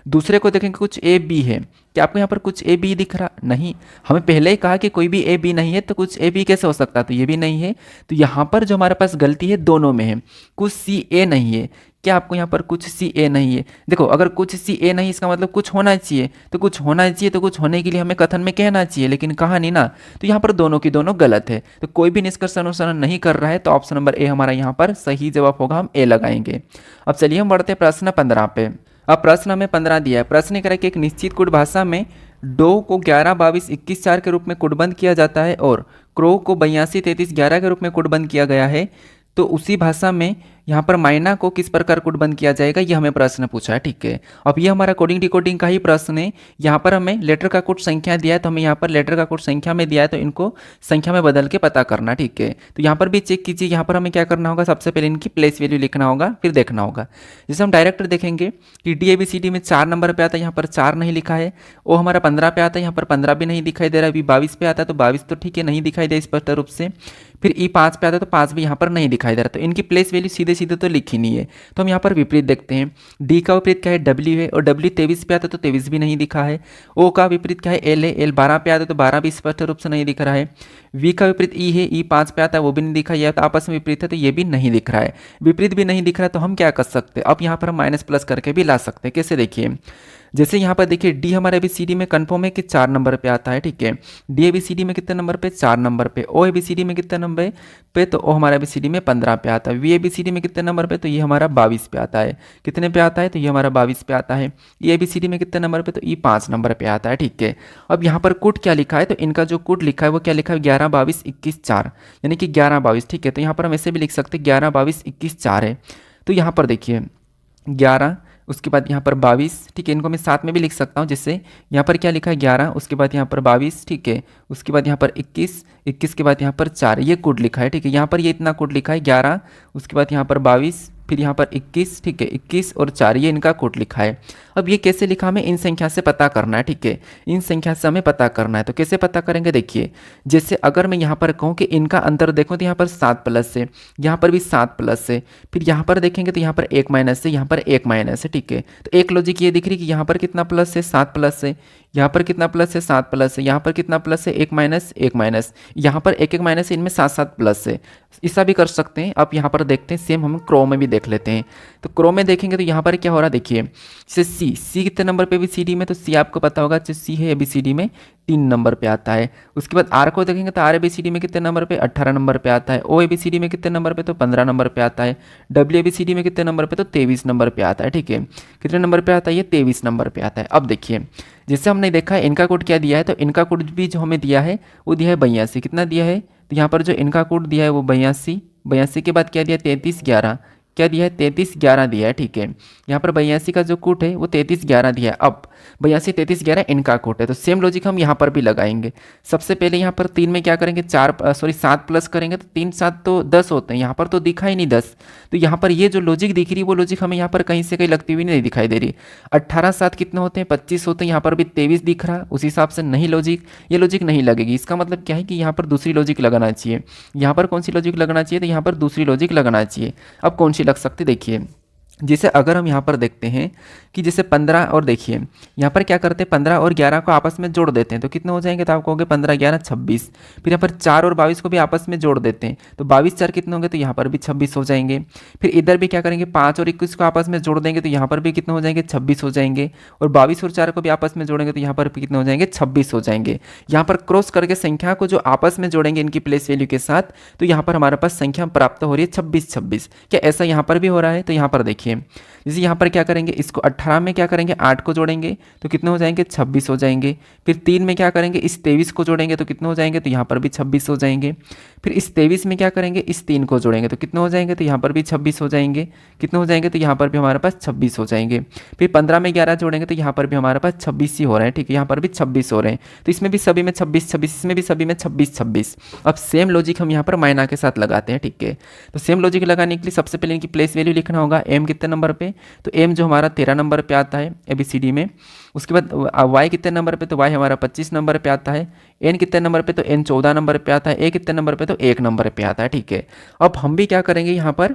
दूसरे को देखेंगे कुछ ए बी है, क्या आपको यहाँ पर कुछ ए बी दिख रहा? नहीं, हमें पहले ही कहा कि कोई भी ए बी नहीं है, तो कुछ ए बी कैसे हो सकता है, तो ये भी नहीं है। तो यहाँ पर जो हमारे पास गलती है दोनों में है, कुछ सी ए नहीं है। क्या आपको यहाँ पर कुछ सी ए नहीं है? देखो अगर कुछ सी ए नहीं इसका मतलब कुछ होना चाहिए, तो कुछ होना चाहिए, तो कुछ होने के लिए हमें कथन में कहना चाहिए, लेकिन कहा नहीं ना, तो यहाँ पर दोनों की दोनों गलत है। तो कोई भी निष्कर्ष अनुसरण नहीं कर रहा है, तो ऑप्शन नंबर ए हमारा यहाँ पर सही जवाब होगा, हम ए लगाएंगे। अब चलिए हम बढ़ते हैं प्रश्न 15 पे। अब प्रश्न हमें 15 दिया है, प्रश्न कह रहा है कि एक निश्चित कूट भाषा में डो को 11 22 21 4 के रूप में कूटबंध किया जाता है और क्रो को 82 33 11 के रूप में कूटबंध किया गया है, तो उसी भाषा में यहाँ पर मायना को किस प्रकार कूटबंध किया जाएगा, ये हमें प्रश्न पूछा है, ठीक है। अब ये हमारा कोडिंग डिकोडिंग का ही प्रश्न है। यहाँ पर हमें लेटर का कूट संख्या दिया है, तो हमें यहाँ पर लेटर का कूट संख्या में दिया है, तो इनको संख्या में बदल के पता करना, ठीक है। तो यहाँ पर भी चेक कीजिए, यहाँ पर हमें क्या करना होगा, सबसे पहले इनकी प्लेस वैल्यू लिखना होगा, फिर देखना होगा। जैसे हम डायरेक्ट देखेंगे कि D A B C D में 4 नंबर पे आता है, यहाँ पर 4 नहीं लिखा है। ओ हमारा 15 पे आता है, यहाँ पर 15 भी नहीं दिखाई दे रहा है। अभी 22 पे आता है, तो 22 तो ठीक है नहीं दिखाई दे स्पष्ट रूप से। फिर ई 5 पे आता है, तो 5 भी यहाँ पर नहीं दिखाई दे रहा, तो इनकी प्लेस वैल्यू सीधे सीधे तो लिखी नहीं है। तो हम यहाँ पर विपरीत देखते हैं, डी का विपरीत क्या है, डब्ल्यू है, और डब्ल्यू 23 पे आता है तो 23 भी नहीं दिखा है। ओ का विपरीत क्या है, एल है, एल 12 पे आता है तो 12 भी स्पष्ट रूप से नहीं दिख रहा है। वी का विपरीत ई है, ई 5 पे आता है वो भी नहीं दिखा, यह तो आपस में विपरीत है तो ये भी नहीं दिख रहा है। विपरीत भी नहीं दिख रहा है, तो हम क्या कर सकते हैं, अब यहाँ पर हम माइनस प्लस करके भी ला सकते हैं। कैसे देखिए, जैसे यहाँ पर देखिए डी हमारे अभी सी डी में कन्फर्म है कि 4 नंबर पे आता है, ठीक है। D A B C D में कितने नंबर पे, 4 नंबर पे। ओ ए बी सी डी में कितने नंबर पे, तो ओ हमारा बी सी डी में 15 पे आता है। V A B C D में कितने नंबर पे, तो ये हमारा 22 पे आता है। कितने पे आता है, तो ये हमारा 22 पे आता है। ई ए बी सी डी में कितने नंबर पे, तो ये 5 नंबर पे आता है, ठीक है। अब यहाँ पर कूट क्या लिखा है, तो इनका जो कूट लिखा है वो क्या लिखा है, 11 22 21 4, यानी कि 11 22, ठीक है। तो यहाँ पर हम ऐसे भी लिख सकते हैं 11 22 21 4 है। तो यहाँ पर देखिए 11, उसके बाद यहाँ पर 22, ठीक है। इनको मैं साथ में भी लिख सकता हूँ, जैसे यहाँ पर क्या लिखा है 11, उसके बाद यहाँ पर 22, ठीक है। उसके बाद यहाँ पर 21, 21 के बाद यहाँ पर 4, ये कोड लिखा है, ठीक है। यहाँ पर ये इतना कोड लिखा है 11, उसके बाद यहाँ पर 22, फिर यहाँ पर 21, ठीक है। 21 और 4 ये इनका कोड लिखा है। अब ये कैसे लिखा, हमें इन संख्या से पता करना है, ठीक है। इन संख्या से हमें पता करना है, तो कैसे पता करेंगे, देखिए जैसे अगर मैं यहाँ पर कहूँ कि इनका अंतर देखो, तो यहाँ पर 7 प्लस है, यहाँ पर भी 7 प्लस है, फिर यहाँ पर देखेंगे तो यहाँ पर 1 माइनस है, यहाँ पर 1 माइनस है, ठीक है। तो एक लॉजिक ये दिख रही है कि यहाँ पर कितना प्लस है, 7 प्लस है, यहाँ पर कितना प्लस है, 7 प्लस है, यहाँ पर कितना प्लस है, 1 माइनस 1 माइनस, यहाँ पर 1 1 माइनस है, इनमें 7 7 प्लस है। ऐसा भी कर सकते हैं। अब यहाँ पर देखते हैं, सेम हम क्रो में भी देख लेते हैं। तो क्रो में देखेंगे तो यहाँ पर क्या हो रहा है, देखिए जैसे सी कितने नंबर पे, बी सी डी में, तो सी आपको पता होगा सी है ए बी सी डी में 3 नंबर पे आता है। उसके बाद आर को देखेंगे तो R A B C D में कितने नंबर पे, 18 नंबर पे आता है। ओ ए बी सी डी में कितने नंबर पे, तो 15 नंबर पे आता है। W A B C D में कितने नंबर पे, तो 23 नंबर पे आता है, ठीक है। कितने नंबर पे आता है, ये 23 नंबर पे आता है। अब देखिए जैसे हमने देखा है इनका कोड क्या दिया है, तो इनका कोड भी जो हमें दिया है वो दिया है 82। कितना दिया है, तो यहाँ पर जो इनका कोड दिया है वो 82, 82 के बाद क्या दिया, 33 11, क्या दिया है, 33 11 दिया है, ठीक है। यहाँ पर 82 का जो कोट है वो 33 11 दिया है। अब 82 33 11 इनका कोट है, तो सेम लॉजिक हम यहाँ पर भी लगाएंगे। सबसे पहले यहाँ पर 3 में क्या करेंगे, 7 प्लस करेंगे, तो 3 7 तो 10 होते हैं, यहाँ पर तो दिखा ही नहीं 10। तो यहाँ पर ये जो लॉजिक दिख रही है वो लॉजिक हमें यहाँ पर कहीं से कहीं लगती हुई नहीं दिखाई दे रही। 18 7 कितने होते हैं, 25 होते हैं, यहाँ पर भी 23 दिख रहा है, उस हिसाब से नहीं लॉजिक, ये लॉजिक नहीं लगेगी। इसका मतलब क्या है कि यहाँ पर दूसरी लॉजिक लगाना चाहिए। यहाँ पर कौन सी लॉजिक लगना चाहिए, तो यहाँ पर दूसरी लॉजिक लगाना चाहिए। अब कौन सी लग सकती, देखिए जैसे अगर हम यहाँ पर देखते हैं कि जैसे 15 और देखिए यहाँ पर क्या करते हैं 15 और 11 को आपस में जोड़ देते हैं तो कितने हो जाएंगे, तो आप कहोगे 15 11 26। फिर यहाँ पर 4 और 22 को भी आपस में जोड़ देते हैं तो 22 4 कितने होंगे, तो यहाँ पर भी 26 हो जाएंगे। फिर इधर भी क्या करेंगे 5 और 21 को आपस में जोड़ देंगे तो यहाँ पर भी कितने हो जाएंगे, 26 हो जाएंगे। और 22 और 4 को भी आपस में जोड़ेंगे तो यहाँ पर भी कितने हो जाएंगे, 26 हो जाएंगे। यहाँ पर क्रॉस करके संख्या को जो आपस में जोड़ेंगे इनकी प्लेस वैल्यू के साथ तो यहाँ पर हमारे पास संख्या प्राप्त हो रही है 26 26। क्या ऐसा यहाँ पर भी हो रहा है, तो यहाँ पर देखिए जैसे यहाँ पर क्या करेंगे, इसको 18 में क्या करेंगे 8 को जोड़ेंगे तो कितने हो जाएंगे, 26 हो जाएंगे। फिर 3 में क्या करेंगे, इस 23 को जोड़ेंगे तो कितने हो जाएंगे, तो यहाँ पर भी 26 हो जाएंगे। फिर इस 23 में क्या करेंगे, इस 3 को जोड़ेंगे तो कितने हो जाएंगे, तो यहाँ पर भी 26 हो जाएंगे। कितने हो जाएंगे, तो यहाँ पर भी हमारे पास 26 हो जाएंगे। फिर 15 में 11 जोड़ेंगे तो यहाँ पर भी हमारे पास 26 ही हो रहे हैं, ठीक है, यहाँ पर भी 26 हो रहे हैं। तो इसमें भी सभी में 26 26, इसमें भी सभी में 26 26। अब सेम लॉजिक हम यहाँ पर मायना के साथ लगाते हैं, ठीक है। तो सेम लॉजिक लगाने के लिए सबसे पहले इनकी प्लेस वैल्यू लिखना होगा। एम कितने नंबर पे, तो एम जो हमारा 13 नंबर पे आता है ABCD में। उसके बाद वाई कितने नंबर पे, तो वाई हमारा 25 नंबर पे आता है। एन कितने नंबर पे, तो एन 14 नंबर पे आता है। ए कितने नंबर पे, तो 1 नंबर पे आता है, ठीक है। अब हम भी क्या करेंगे यहाँ पर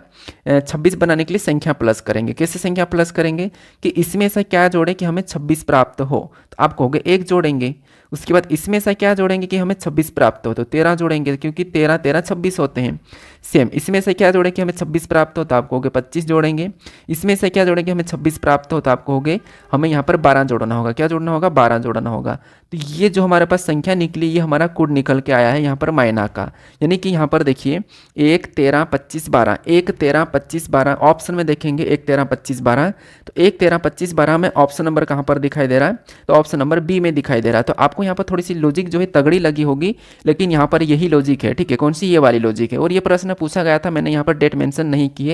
26 बनाने के लिए संख्या प्लस करेंगे। कैसे संख्या प्लस करेंगे कि इसमें ऐसा क्या जोड़े कि हमें 26 प्राप्त हो, तो आप कहोगे 1 जोड़ेंगे। उसके बाद इसमें ऐसा क्या जोड़ेंगे कि हमें 26 प्राप्त हो, तो 13 जोड़ेंगे क्योंकि 13 13 26 होते हैं। सेम इसमें से क्या जोड़े कि हमें 26 प्राप्त हो, तो आप कहोगे 25 जोड़ेंगे। इसमें से क्या जोड़ेंगे हमें 26 प्राप्त हो, तो आप कहोगे हमें यहाँ पर 12 जोड़ना होगा। क्या जोड़ना होगा, 12 जोड़ना होगा। तो ये जो हमारे पास संख्या निकली ये हमारा कुल निकल के आया है यहाँ पर मायना का। यानी कि यहाँ पर देखिए 1 13 25 12, 1 13 25 12 ऑप्शन में देखेंगे 1 13 25 12, तो 1 13 25 12 में ऑप्शन नंबर कहाँ पर दिखाई दे रहा है, तो ऑप्शन नंबर बी में दिखाई दे रहा है। तो आपको यहाँ पर थोड़ी सी लॉजिक जो है तगड़ी लगी होगी, लेकिन यहाँ पर यही लॉजिक है, ठीक है। कौन सी, ये वाली लॉजिक है। और ये प्रश्न पूछा गया था, मैंने यहाँ पर डेट मेंशन नहीं की है।